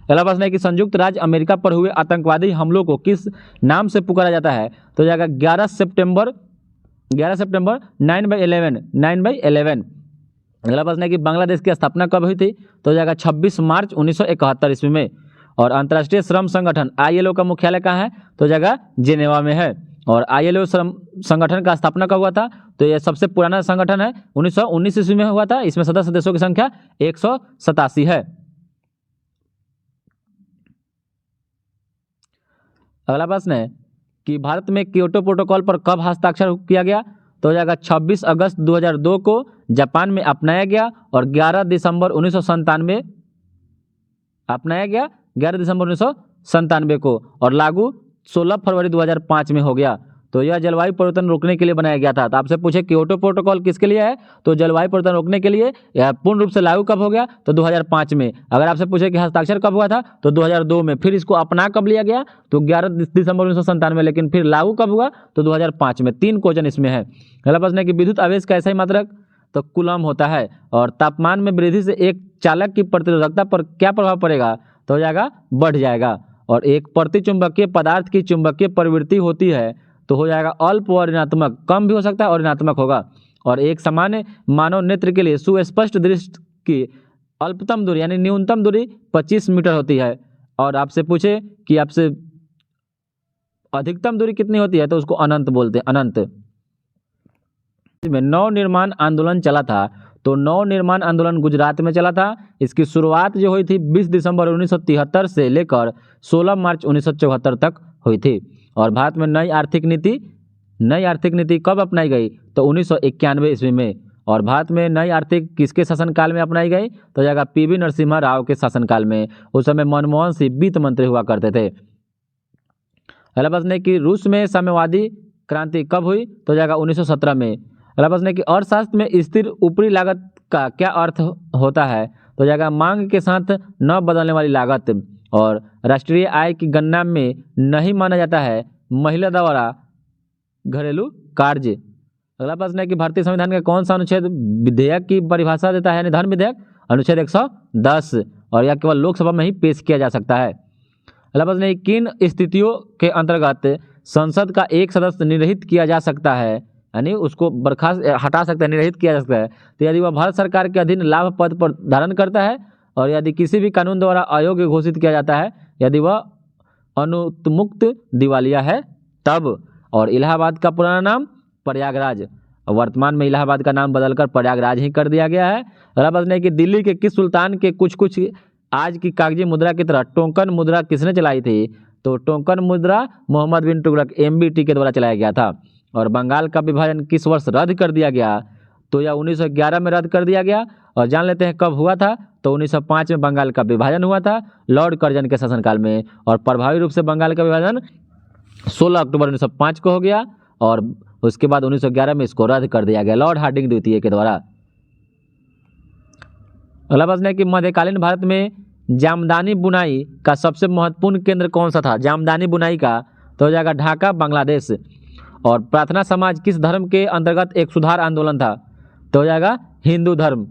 अगला प्रश्न है कि संयुक्त राज्य अमेरिका पर हुए आतंकवादी हमलों को किस नाम से पुकारा जाता है? तो जाएगा 11 सितंबर 9/11। अगला प्रश्न है कि बांग्लादेश की स्थापना कब हुई थी? तो जाएगा 26 मार्च 1971 ईस्वी में। और अंतर्राष्ट्रीय श्रम संगठन ILO का मुख्यालय कहाँ है? तो जाएगा जेनेवा में है। और ILO श्रम संगठन का स्थापना कब हुआ था? तो यह सबसे पुराना संगठन है, 1919 ईस्वी में हुआ था। इसमें सदस्य देशों की संख्या 187 है। अगला प्रश्न है कि भारत में क्योटो प्रोटोकॉल पर कब हस्ताक्षर किया गया? तो हो जाएगा 26 अगस्त 2002 को जापान में अपनाया गया, और 11 दिसंबर 1997 अपनाया गया 11 दिसंबर 1997 को, और लागू 16 फरवरी 2005 में हो गया। तो यह जलवायु परिवर्तन रोकने के लिए बनाया गया था। तो आपसे पूछे क्योटो प्रोटोकॉल किसके लिए है? तो जलवायु परिवर्तन रोकने के लिए। यह पूर्ण रूप से लागू कब हो गया? तो 2005 में। अगर आपसे पूछे कि हस्ताक्षर कब हुआ था? तो 2002 में। फिर इसको अपना कब लिया गया? तो 11 दिसंबर 1997। लेकिन फिर लागू कब हुआ? तो 2005 में। 3 क्वेश्चन इसमें है। अगला प्रश्न है कि विद्युत आवेश का SI मात्रक तो कूलम होता है। और तापमान में वृद्धि से एक चालक की प्रतिरोधकता पर क्या प्रभाव पड़ेगा? तो हो जाएगा बढ़ जाएगा। और एक प्रतिचुंबकीय पदार्थ की चुंबकीय प्रवृत्ति होती है, तो हो जाएगा अल्प और ऋणात्मक, कम भी हो सकता है और ऋणात्मक होगा। और एक सामान्य मानव नेत्र के लिए सुस्पष्ट दृष्टि की अल्पतम दूरी यानी न्यूनतम दूरी 25 मीटर होती है। और आपसे पूछे कि आपसे अधिकतम दूरी कितनी होती है, तो उसको अनंत बोलते हैं, अनंत। में नव निर्माण आंदोलन चला था, तो नव निर्माण आंदोलन गुजरात में चला था। इसकी शुरुआत जो हुई थी 20 दिसंबर 1973 से लेकर 16 मार्च 1974 तक हुई थी। और भारत में नई आर्थिक नीति कब अपनाई गई? तो 1991 ईस्वी में। और भारत में नई आर्थिक किसके शासनकाल में अपनाई गई? तो जाएगा PV नरसिम्हा राव के शासनकाल में। उस समय मनमोहन सिंह वित्त मंत्री हुआ करते थे। अगला प्रश्न है कि रूस में साम्यवादी क्रांति कब हुई? तो जाएगा 1917 में। अगला प्रश्न है कि अर्थशास्त्र में स्थिर ऊपरी लागत का क्या अर्थ होता है? तो जाएगा मांग के साथ न बदलने वाली लागत। और राष्ट्रीय आय की गणना में नहीं माना जाता है महिला द्वारा घरेलू कार्य। अगला प्रश्न है कि भारतीय संविधान का कौन सा अनुच्छेद विधेयक की परिभाषा देता है, यानी धर्म विधेयक अनुच्छेद 110, और यह केवल लोकसभा में ही पेश किया जा सकता है। अगला प्रश्न है किन स्थितियों के अंतर्गत संसद का एक सदस्य निर्रहित किया जा सकता है, यानी उसको बर्खास्त हटा सकता है, निर्रहित किया जा सकता है। तो यदि वह भारत सरकार के अधीन लाभ पद पर धारण करता है, और यदि किसी भी कानून द्वारा अयोग्य घोषित किया जाता है, यदि वह अनुत्मुक्त दिवालिया है तब। और इलाहाबाद का पुराना नाम प्रयागराज, वर्तमान में इलाहाबाद का नाम बदलकर प्रयागराज ही कर दिया गया है। अगला प्रश्न है कि दिल्ली के किस सुल्तान के कुछ आज की कागजी मुद्रा की तरह टोकन मुद्रा किसने चलाई थी? तो टोकन मुद्रा मोहम्मद बिन तुगलक MBT के द्वारा चलाया गया था। और बंगाल का विभाजन किस वर्ष रद्द कर दिया गया? तो यह 1911 में रद्द कर दिया गया। और जान लेते हैं कब हुआ था, तो 1905 में बंगाल का विभाजन हुआ था लॉर्ड कर्जन के शासनकाल में। और प्रभावी रूप से बंगाल का विभाजन 16 अक्टूबर 1905 को हो गया, और उसके बाद 1911 में इसको रद्द कर दिया गया लॉर्ड हार्डिंग द्वितीय के द्वारा। अगला प्रश्न है कि मध्यकालीन भारत में जामदानी बुनाई का सबसे महत्वपूर्ण केंद्र कौन सा था? जामदानी बुनाई का तो हो जाएगा ढाका, बांग्लादेश। और प्रार्थना समाज किस धर्म के अंतर्गत एक सुधार आंदोलन था? तो हो जाएगा हिंदू धर्म।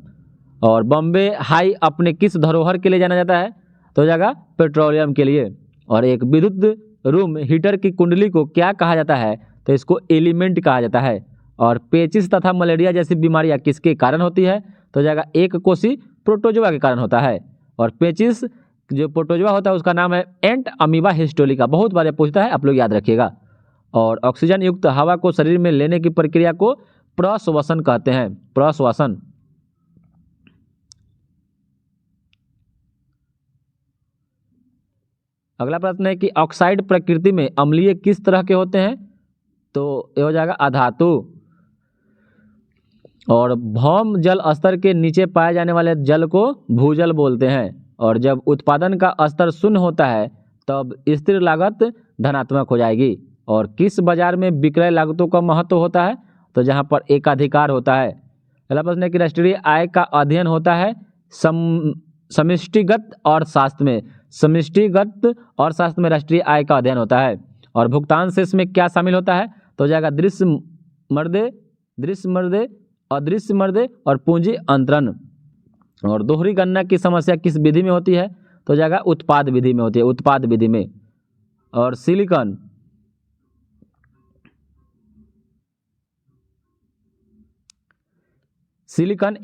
और बॉम्बे हाई अपने किस धरोहर के लिए जाना जाता है? तो हो जाएगा पेट्रोलियम के लिए। और एक विद्युत रूम हीटर की कुंडली को क्या कहा जाता है? तो इसको एलिमेंट कहा जाता है। और पेचिस तथा मलेरिया जैसी बीमारियां किसके कारण होती है? तो हो जाएगा एक कोशी प्रोटोजोआ के कारण होता है। और पेचिस जो प्रोटोजोआ होता है उसका नाम है एंट अमीबा हिस्टोलिका, बहुत बार पूछता है, आप लोग याद रखिएगा। और ऑक्सीजन युक्त हवा को शरीर में लेने की प्रक्रिया को प्रश्वसन कहते हैं, प्रश्वसन। अगला प्रश्न है कि ऑक्साइड प्रकृति में अम्लीय किस तरह के होते हैं? तो ये हो जाएगा अधातु। और भौम जल स्तर के नीचे पाए जाने वाले जल को भूजल बोलते हैं। और जब उत्पादन का स्तर शून्य होता है तब स्थिर लागत धनात्मक हो जाएगी। और किस बाजार में विक्रय लागतों का महत्व होता है? तो जहां पर एकाधिकार होता है। अगला प्रश्न है कि राष्ट्रीय आय का अध्ययन होता है समष्टिगत और शास्त्र में, समष्टिगत और शास्त्र में राष्ट्रीय आय का अध्ययन होता है। और भुगतान शेष में क्या शामिल होता है? तो हो जाएगा दृश्य मर्दे, अदृश्य मर्दे और पूंजी अंतरण। और दोहरी गणना की समस्या किस विधि में होती है? तो हो जाएगा उत्पाद विधि में होती है, उत्पाद विधि में। और सिलिकॉन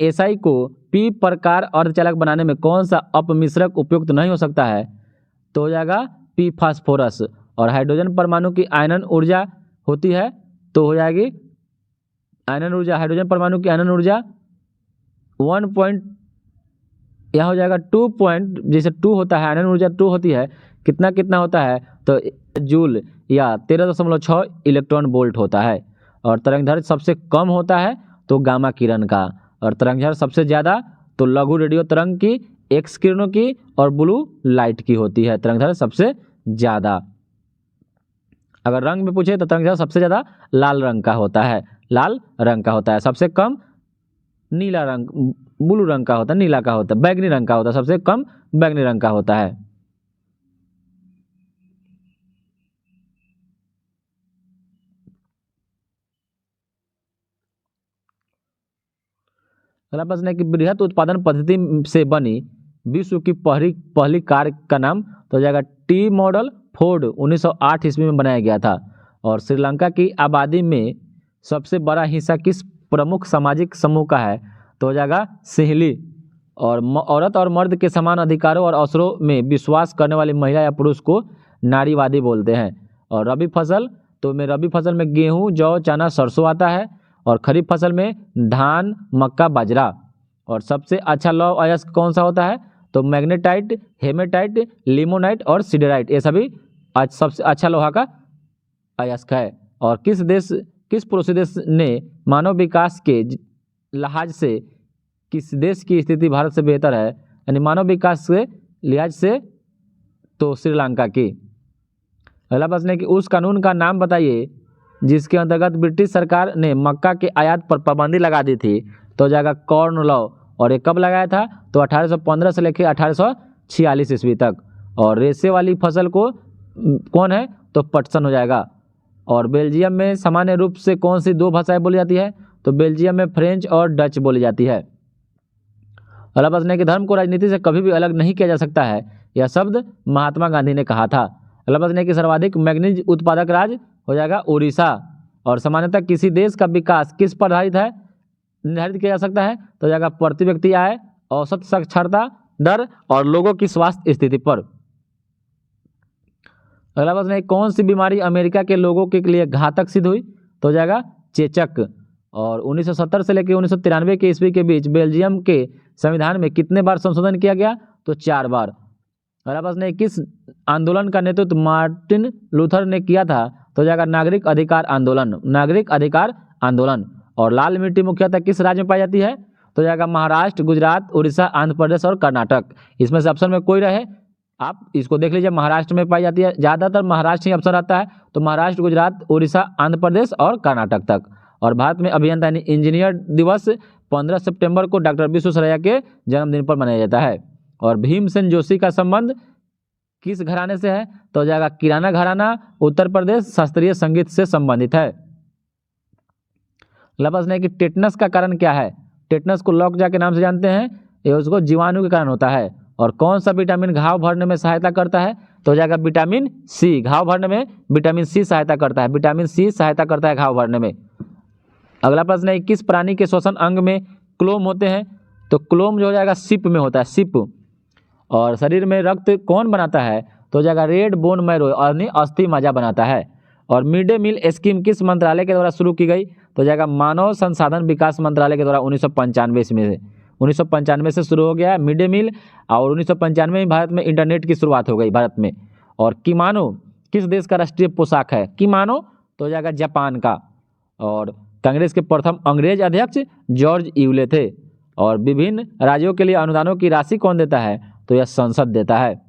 SI को P प्रकार अर्धचालक बनाने में कौन सा अपमिश्रक उपयुक्त नहीं हो सकता है? तो हो जाएगा P फास्फोरस। और हाइड्रोजन परमाणु की आयनन ऊर्जा होती है तो हो जाएगी आयनन ऊर्जा, हाइड्रोजन परमाणु की आयनन ऊर्जा 1 यहाँ हो जाएगा 2 जैसे 2 होता है, आयनन ऊर्जा 2 होती है, कितना होता है? तो जूल या 13.6 इलेक्ट्रॉन वोल्ट होता है। और तरंगदैर्घ्य सबसे कम होता है तो गामा किरण का। और तरंगदैर्घ्य सबसे ज़्यादा तो लघु रेडियो तरंग की, एक्स किरणों की और ब्लू लाइट की होती है तरंगदैर्घ्य सबसे ज़्यादा। अगर रंग में पूछे तो तरंगदैर्घ्य सबसे ज़्यादा लाल रंग का होता है, लाल रंग का होता है। सबसे कम नीला रंग, ब्लू रंग का होता है, नीला का होता है, बैगनी रंग का होता है, सबसे कम बैगनी रंग का होता है। अगला प्रश्न है कि बृहत उत्पादन पद्धति से बनी विश्व की पहली कार का नाम तो हो जाएगा टी मॉडल फोर्ड, 1908 ईस्वी में बनाया गया था। और श्रीलंका की आबादी में सबसे बड़ा हिस्सा किस प्रमुख सामाजिक समूह का है? तो हो जाएगा सिंहली। और औरत और मर्द के समान अधिकारों और अवसरों में विश्वास करने वाली महिला या पुरुष को नारीवादी बोलते हैं। और रबी फसल में गेहूँ, जौ, चना, सरसों आता है। और खरीफ फसल में धान, मक्का, बाजरा। और सबसे अच्छा लौह अयस्क कौन सा होता है? तो मैग्नेटाइट, हेमेटाइट, लिमोनाइट और सिडराइट, ये सभी सबसे अच्छा लोहा का अयस्क है। और किस पड़ोसी देश ने मानव विकास के लिहाज से किस देश की स्थिति भारत से बेहतर है? यानी मानव विकास के लिहाज से तो श्रीलंका की। अगला प्रश्न है कि उस कानून का नाम बताइए जिसके अंतर्गत ब्रिटिश सरकार ने मक्का के आयात पर पाबंदी लगा दी थी। तो हो जाएगा कॉर्न लॉ। और ये कब लगाया था? तो 1815 से लेकर 1846 ईस्वी तक। और रेशे वाली फसल को कौन है? तो पटसन हो जाएगा। और बेल्जियम में सामान्य रूप से कौन सी 2 भाषाएं बोली जाती है? तो बेल्जियम में फ्रेंच और डच बोली जाती है। अगला प्रश्न है कि धर्म को राजनीति से कभी भी अलग नहीं किया जा सकता है, यह शब्द महात्मा गांधी ने कहा था। अगला प्रश्न है कि सर्वाधिक मैग्नीज उत्पादक राज्य हो जाएगा उड़ीसा। और सामान्यतः किसी देश का विकास किस पर आधारित है, निर्धारित किया जा सकता है? तो हो जाएगा प्रति व्यक्ति आय, औसत साक्षरता दर और लोगों की स्वास्थ्य स्थिति पर। अगला प्रश्न है कौन सी बीमारी अमेरिका के लोगों के लिए घातक सिद्ध हुई? तो हो जाएगा चेचक। और 1970 से लेकर 1993 के ईस्वी के बीच बेल्जियम के संविधान में कितने बार संशोधन किया गया? तो 4 बार। अगला प्रश्न है किस आंदोलन का नेतृत्व मार्टिन लूथर ने किया था? तो हो जाएगा नागरिक अधिकार आंदोलन, नागरिक अधिकार आंदोलन। और लाल मिट्टी मुख्यतः किस राज्य में पाई जाती है? तो हो जाएगा महाराष्ट्र, गुजरात, उड़ीसा, आंध्र प्रदेश और कर्नाटक। इसमें से ऑप्शन में कोई रहे आप इसको देख लीजिए। महाराष्ट्र में पाई जाती है, ज़्यादातर महाराष्ट्र ही ऑप्शन रहता है। तो महाराष्ट्र, गुजरात, उड़ीसा, आंध्र प्रदेश और कर्नाटक तक। और भारत में अभियंता यानी इंजीनियर दिवस 15 सितंबर को डॉक्टर विश्वेश्वरैया के जन्मदिन पर मनाया जाता है। और भीमसेन जोशी का संबंध किस घराने से है? तो हो जाएगा किराना घराना, उत्तर प्रदेश शास्त्रीय संगीत से संबंधित है। अगला प्रश्न है कि टेटनस का कारण क्या है? टेटनस को लॉकजा के नाम से जानते हैं, ये उसको जीवाणु के कारण होता है। और कौन सा विटामिन घाव भरने में सहायता करता है? तो हो जाएगा विटामिन सी। घाव भरने में विटामिन सी सहायता करता है, विटामिन सी सहायता करता है घाव भरने में। अगला प्रश्न है किस प्राणी के श्वसन अंग में क्लोम होते हैं? तो क्लोम जो हो जाएगा सिप में होता है, सिप। और शरीर में रक्त कौन बनाता है? तो हो जाएगा रेड बोन मैरो यानी अस्थि मज्जा बनाता है। और मिड डे मील स्कीम किस मंत्रालय के द्वारा शुरू की गई? तो हो जाएगा मानव संसाधन विकास मंत्रालय के द्वारा 1995 से शुरू हो गया मिड डे मील। और 1995 में भारत में इंटरनेट की शुरुआत हो गई भारत में। और किमानो किस देश का राष्ट्रीय पोशाक है? किमानो तो हो जाएगा जापान का। और कांग्रेस के प्रथम अंग्रेज अध्यक्ष जॉर्ज यूले थे। और विभिन्न राज्यों के लिए अनुदानों की राशि कौन देता है? तो यह संसद देता है।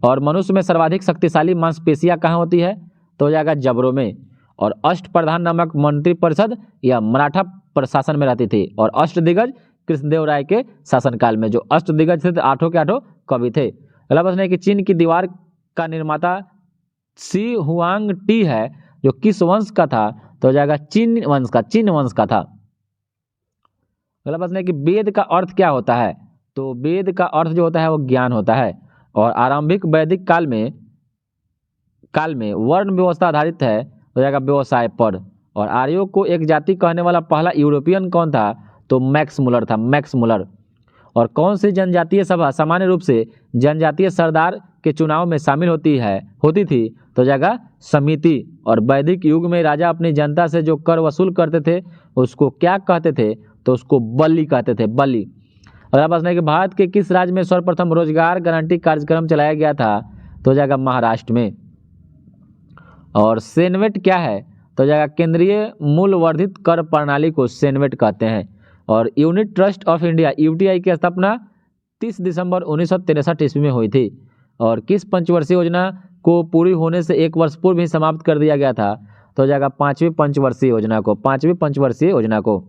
और मनुष्य में सर्वाधिक शक्तिशाली मांसपेशियां कहाँ होती है? तो हो जाएगा जबड़ों में। और अष्टप्रधान नामक मंत्रिपरिषद यह मराठा प्रशासन में रहती थी। और अष्टदिग्गज कृष्णदेव राय के शासनकाल में जो अष्टदिग्गज थे 8 के 8 कवि थे। अगला प्रश्न है कि चीन की दीवार का निर्माता शी हुआंग टी है जो किस वंश का था? तो हो जाएगा चीन वंश का था। अगला प्रश्न है कि वेद का अर्थ क्या होता है? तो वेद का अर्थ जो होता है वो ज्ञान होता है। और आरंभिक वैदिक काल में वर्ण व्यवस्था आधारित है, हो जाएगा व्यवसाय पर। और आर्यों को एक जाति कहने वाला पहला यूरोपियन कौन था? तो मैक्स मुलर था, मैक्स मुलर। और कौन सी जनजातीय सभा सामान्य रूप से जनजातीय सरदार के चुनाव में शामिल होती थी? तो हो जाएगा समिति। और वैदिक युग में राजा अपनी जनता से जो कर वसूल करते थे उसको क्या कहते थे? तो उसको बलि कहते थे, बलि। अगला प्रश्न है कि भारत के किस राज्य में सर्वप्रथम रोजगार गारंटी कार्यक्रम चलाया गया था? तो हो जाएगा महाराष्ट्र में। और सेनवेट क्या है? तो हो जाएगा केंद्रीय मूल्य वर्धित कर प्रणाली को सेनवेट कहते हैं। और unit trust of India UTI की स्थापना 30 दिसंबर 1963 ईस्वी में हुई थी। और किस पंचवर्षीय योजना को पूरी होने से 1 वर्ष पूर्व ही समाप्त कर दिया गया था? तो हो जाएगा 5वीं पंचवर्षीय योजना को।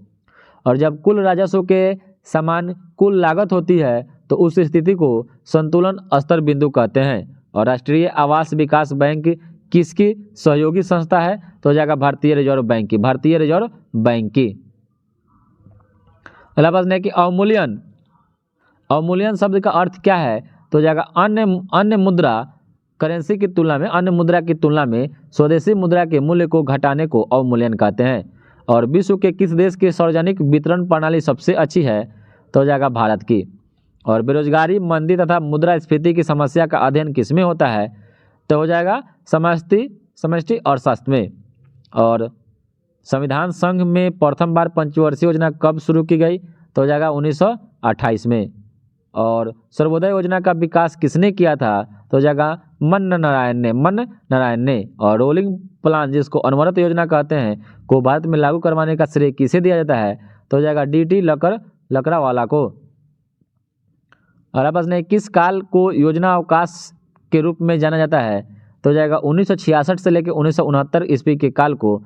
और जब कुल राजस्व के समान कुल लागत होती है तो उस स्थिति को संतुलन स्तर बिंदु कहते हैं। और राष्ट्रीय आवास विकास बैंक किसकी सहयोगी संस्था है? तो हो जाएगा भारतीय रिजर्व बैंक की। अगला प्रश्न है कि अवमूल्यन शब्द का अर्थ क्या है? तो हो जाएगा अन्य मुद्रा करेंसी की तुलना में, अन्य मुद्रा की तुलना में स्वदेशी मुद्रा के मूल्य को घटाने को अवमूल्यन कहते हैं। और विश्व के किस देश की सार्वजनिक वितरण प्रणाली सबसे अच्छी है? तो हो जाएगा भारत की। और बेरोजगारी, मंदी तथा मुद्रास्फीति की समस्या का अध्ययन किसमें होता है? तो हो जाएगा समष्टि अर्थशास्त्र में। और संविधान संघ में प्रथम बार पंचवर्षीय योजना कब शुरू की गई? तो हो जाएगा 1928 में। और सर्वोदय योजना का विकास किसने किया था? तो हो जाएगा मन नारायण ने। और रोलिंग प्लान जिसको अनवरत योजना कहते हैं को भारत में लागू करवाने का श्रेय किसे दिया जाता है? तो हो जाएगा डीटी लकड़ावाला को। अगला प्रश्न है किस काल को योजना अवकाश के रूप में जाना जाता है? तो हो जाएगा 1966 से लेकर 1969 ईस्वी के काल को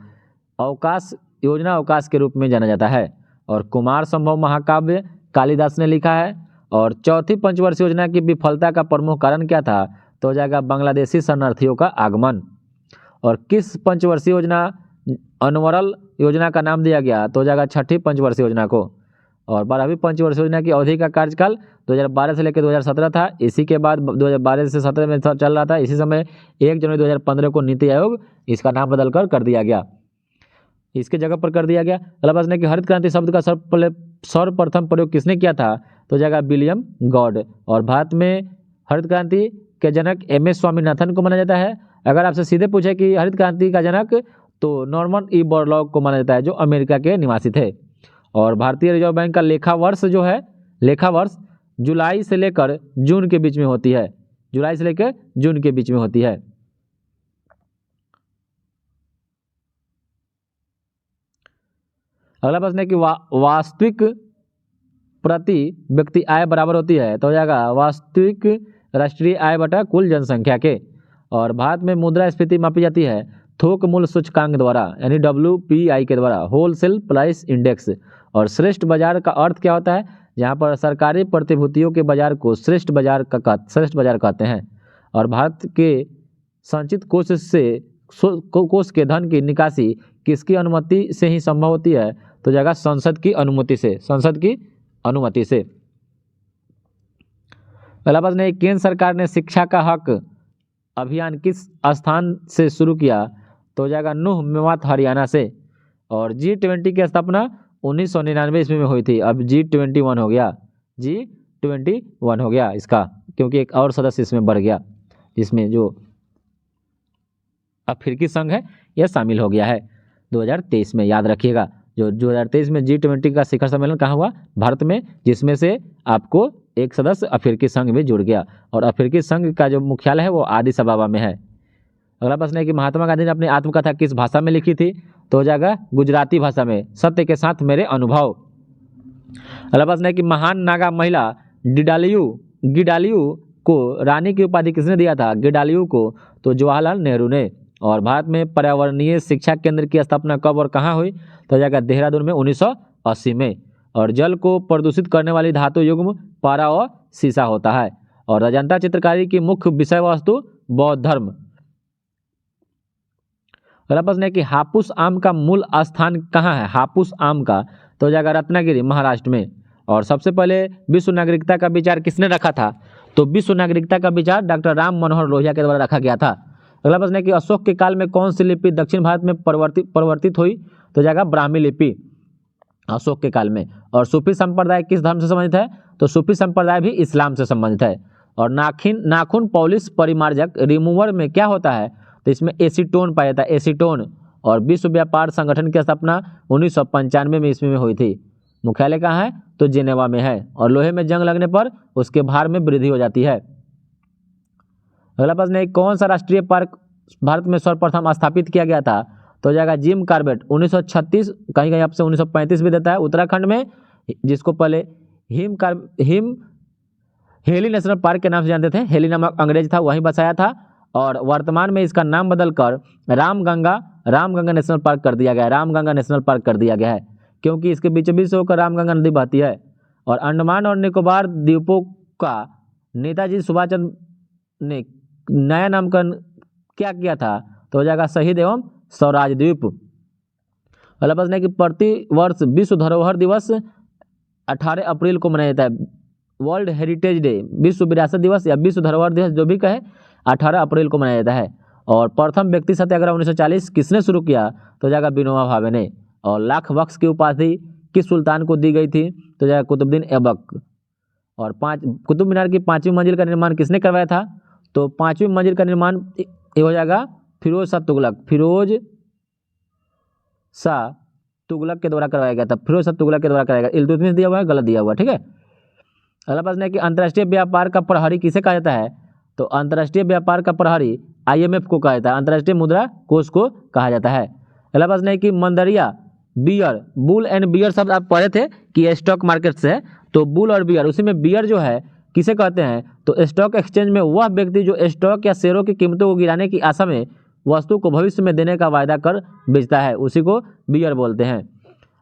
योजना अवकाश के रूप में जाना जाता है। और कुमार संभव महाकाव्य कालिदास ने लिखा है। और चौथी पंचवर्षीय योजना की विफलता का प्रमुख कारण क्या था? तो हो जाएगा बांग्लादेशी शरणार्थियों का आगमन। और किस पंचवर्षीय योजना अनवरल योजना का नाम दिया गया? तो हो जाएगा छठी पंचवर्षीय योजना को। और 12वीं पंचवर्षीय योजना की अवधि का कार्यकाल 2012 से लेकर 2017 था। इसी के बाद 2012 से 17 में चल रहा था। इसी समय 1 जनवरी 2015 को नीति आयोग इसका नाम बदल कर दिया गया, इसके जगह पर कर दिया गया। अगला प्रश्न है कि हरित क्रांति शब्द का सर्वप्रथम प्रयोग किसने किया था? तो हो जाएगा विलियम गॉड। और भारत में हरित क्रांति के जनक MS स्वामीनाथन को माना जाता है। अगर आपसे सीधे पूछे कि हरित क्रांति का जनक, तो नॉर्मन ई बोरलॉग को माना जाता है, जो अमेरिका के निवासी थे। और भारतीय रिजर्व बैंक का लेखा वर्ष जो है, लेखा वर्ष जुलाई से लेकर जून के बीच में होती है, जुलाई से लेकर जून के बीच में होती है। अगला प्रश्न है कि वास्तविक प्रति व्यक्ति आय बराबर होती है? तो हो जाएगा वास्तविक राष्ट्रीय आय बटा कुल जनसंख्या के। और भारत में मुद्रास्फीति मापी जाती है थोक मूल्य सूचकांक द्वारा, यानी WPI के द्वारा, होलसेल प्राइस इंडेक्स। और श्रेष्ठ बाजार का अर्थ क्या होता है? जहाँ पर सरकारी प्रतिभूतियों के बाजार को श्रेष्ठ बाजार कहते हैं। और भारत के संचित कोष के धन की निकासी किसकी अनुमति से ही संभव होती है? तो जगह संसद की अनुमति से, संसद की अनुमति से। पहला प्रश्न है, केंद्र सरकार ने शिक्षा का हक अभियान किस स्थान से शुरू किया? तो हो जाएगा नूह मेवात हरियाणा से। और G20 की स्थापना 1999 ईस्वी में हुई थी। अब G21 हो गया, G21 हो गया इसका, क्योंकि एक और सदस्य इसमें बढ़ गया, जिसमें जो अफ्रीकी संघ है यह शामिल हो गया है 2023 में। याद रखिएगा, जो 2023 में G20 का शिखर सम्मेलन कहाँ हुआ? भारत में, जिसमें से आपको एक सदस्य अफ्रीकी संघ भी जुड़ गया। और अफ्रीकी संघ का जो मुख्यालय है वो आदिस अबाबा में है। अगला प्रश्न है कि महात्मा गांधी ने अपनी आत्मकथा किस भाषा में लिखी थी? तो हो जाएगा गुजराती भाषा में, सत्य के साथ मेरे अनुभव। अगला प्रश्न है कि महान नागा महिला गिडालियू को रानी की उपाधि किसने दिया था? गिडालियू को तो जवाहरलाल नेहरू ने। और भारत में पर्यावरणीय शिक्षा केंद्र की स्थापना कब और कहाँ हुई? तो हो जाएगा देहरादून में 1980 में। और जल को प्रदूषित करने वाली धातु युग्म पारा और सीसा होता है। और अजंता चित्रकारी की मुख्य विषय वस्तु बौद्ध धर्म। अगला प्रश्न है कि हापुस आम का मूल स्थान कहाँ है? हापुस आम का तो हो जाएगा रत्नागिरी, महाराष्ट्र में। और सबसे पहले विश्व नागरिकता का विचार किसने रखा था? तो विश्व नागरिकता का विचार डॉक्टर राम मनोहर लोहिया के द्वारा रखा गया था। अगला प्रश्न है कि अशोक के काल में कौन सी लिपि दक्षिण भारत में परिवर्तित हुई? तो जाएगा ब्राह्मी लिपि अशोक के काल में। और सूफी संप्रदाय किस धर्म से संबंधित है? तो सूफी संप्रदाय भी इस्लाम से संबंधित है। और नाखून पॉलिश परिमार्जक रिमूवर में क्या होता है? तो इसमें एसीटोन पाया जाता है, एसीटोन। और विश्व व्यापार संगठन की स्थापना 1995 में ईस्वी में हुई थी। मुख्यालय कहाँ है? तो जेनेवा में है। और लोहे में जंग लगने पर उसके भार में वृद्धि हो जाती है। अगला प्रश्न है कौन सा राष्ट्रीय पार्क भारत में सर्वप्रथम स्थापित किया गया था? तो हो जाएगा जिम कॉर्बेट 1936, कहीं कहीं आपसे 1935 भी देता है, उत्तराखंड में, जिसको पहले हेली नेशनल पार्क के नाम से जानते थे। हेली नामक अंग्रेज था, वहीं बसाया था। और वर्तमान में इसका नाम बदलकर रामगंगा नेशनल पार्क कर दिया गया है, रामगंगा नेशनल पार्क कर दिया गया है, क्योंकि इसके बीचों बीच से होकर रामगंगा नदी बहती है। और अंडमान और निकोबार द्वीपों का नेताजी सुभाष चंद्र ने नया नामकरण क्या किया था? तो हो जाएगा शहीद एवं स्वराज द्वीप। अगला प्रश्न है कि प्रति वर्ष विश्व धरोहर दिवस 18 अप्रैल को मनाया जाता है। वर्ल्ड हेरिटेज डे, विश्व विरासत दिवस या विश्व धरोहर दिवस जो भी कहे, 18 अप्रैल को मनाया जाता है। और प्रथम व्यक्ति सत्याग्रह 1940 किसने शुरू किया? तो जाएगा विनोबा भावे ने। और लाख बख्श की उपाधि किस सुल्तान को दी गई थी? तो जाएगा कुतुबुद्दीन ऐबक। और कुतुब मीनार की 5वीं मंजिल का निर्माण किसने करवाया था? तो 5वीं मंजिल का निर्माण ये हो जाएगा फिरोज शाह तुगलक के द्वारा करवाया गया था, फिरोज शाह तुगलक के द्वारा कराया गया। इल्तुतमिश दिया हुआ है, गलत दिया हुआ है, ठीक है। अगला प्रश्न है कि अंतर्राष्ट्रीय व्यापार का प्रहरी किसे कहा जाता है? तो अंतर्राष्ट्रीय व्यापार का प्रहरी IMF को कहा जाता है, अंतर्राष्ट्रीय मुद्रा कोष को कहा जाता है। अगला प्रश्न है कि मंदरिया बियर, बुल एंड बियर शब्द आप पढ़े थे कि स्टॉक मार्केट से है, तो बुल और बियर, उसी में बियर जो है किसे कहते हैं? तो स्टॉक एक्सचेंज में वह व्यक्ति जो स्टॉक या शेयरों की कीमतों को गिराने की आशा में वस्तु को भविष्य में देने का वायदा कर बेचता है, उसी को बियर बोलते हैं।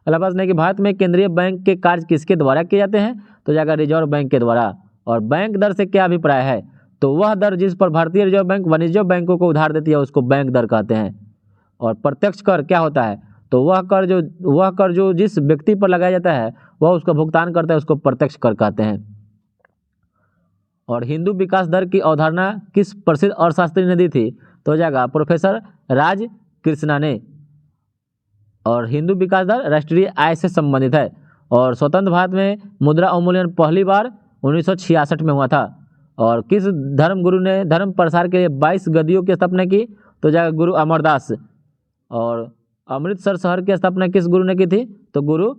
अगला प्रश्न है कि भारत में केंद्रीय बैंक के कार्य किसके द्वारा किए जाते हैं? तो जाएगा रिजर्व बैंक के द्वारा। और बैंक दर से क्या अभिप्राय है? तो वह दर जिस पर भारतीय रिजर्व बैंक वाणिज्य बैंकों को उधार देती है उसको बैंक दर कहते हैं। और प्रत्यक्ष कर क्या होता है, तो वह कर जो जिस व्यक्ति पर लगाया जाता है वह उसका भुगतान करता है, उसको प्रत्यक्ष कर कहते हैं। और हिंदू विकास दर की अवधारणा किस प्रसिद्ध अर्थशास्त्री ने दी थी, तो हो जाएगा प्रोफेसर राज कृष्णा ने। और हिंदू विकास दर राष्ट्रीय आय से संबंधित है। और स्वतंत्र भारत में मुद्रा अवमूल्यन पहली बार 1966 में हुआ था। और किस धर्म गुरु ने धर्म प्रसार के लिए 22 गद्दियों की स्थापना की, तो जाएगा गुरु अमरदास। और अमृतसर शहर की स्थापना किस गुरु ने की थी, तो गुरु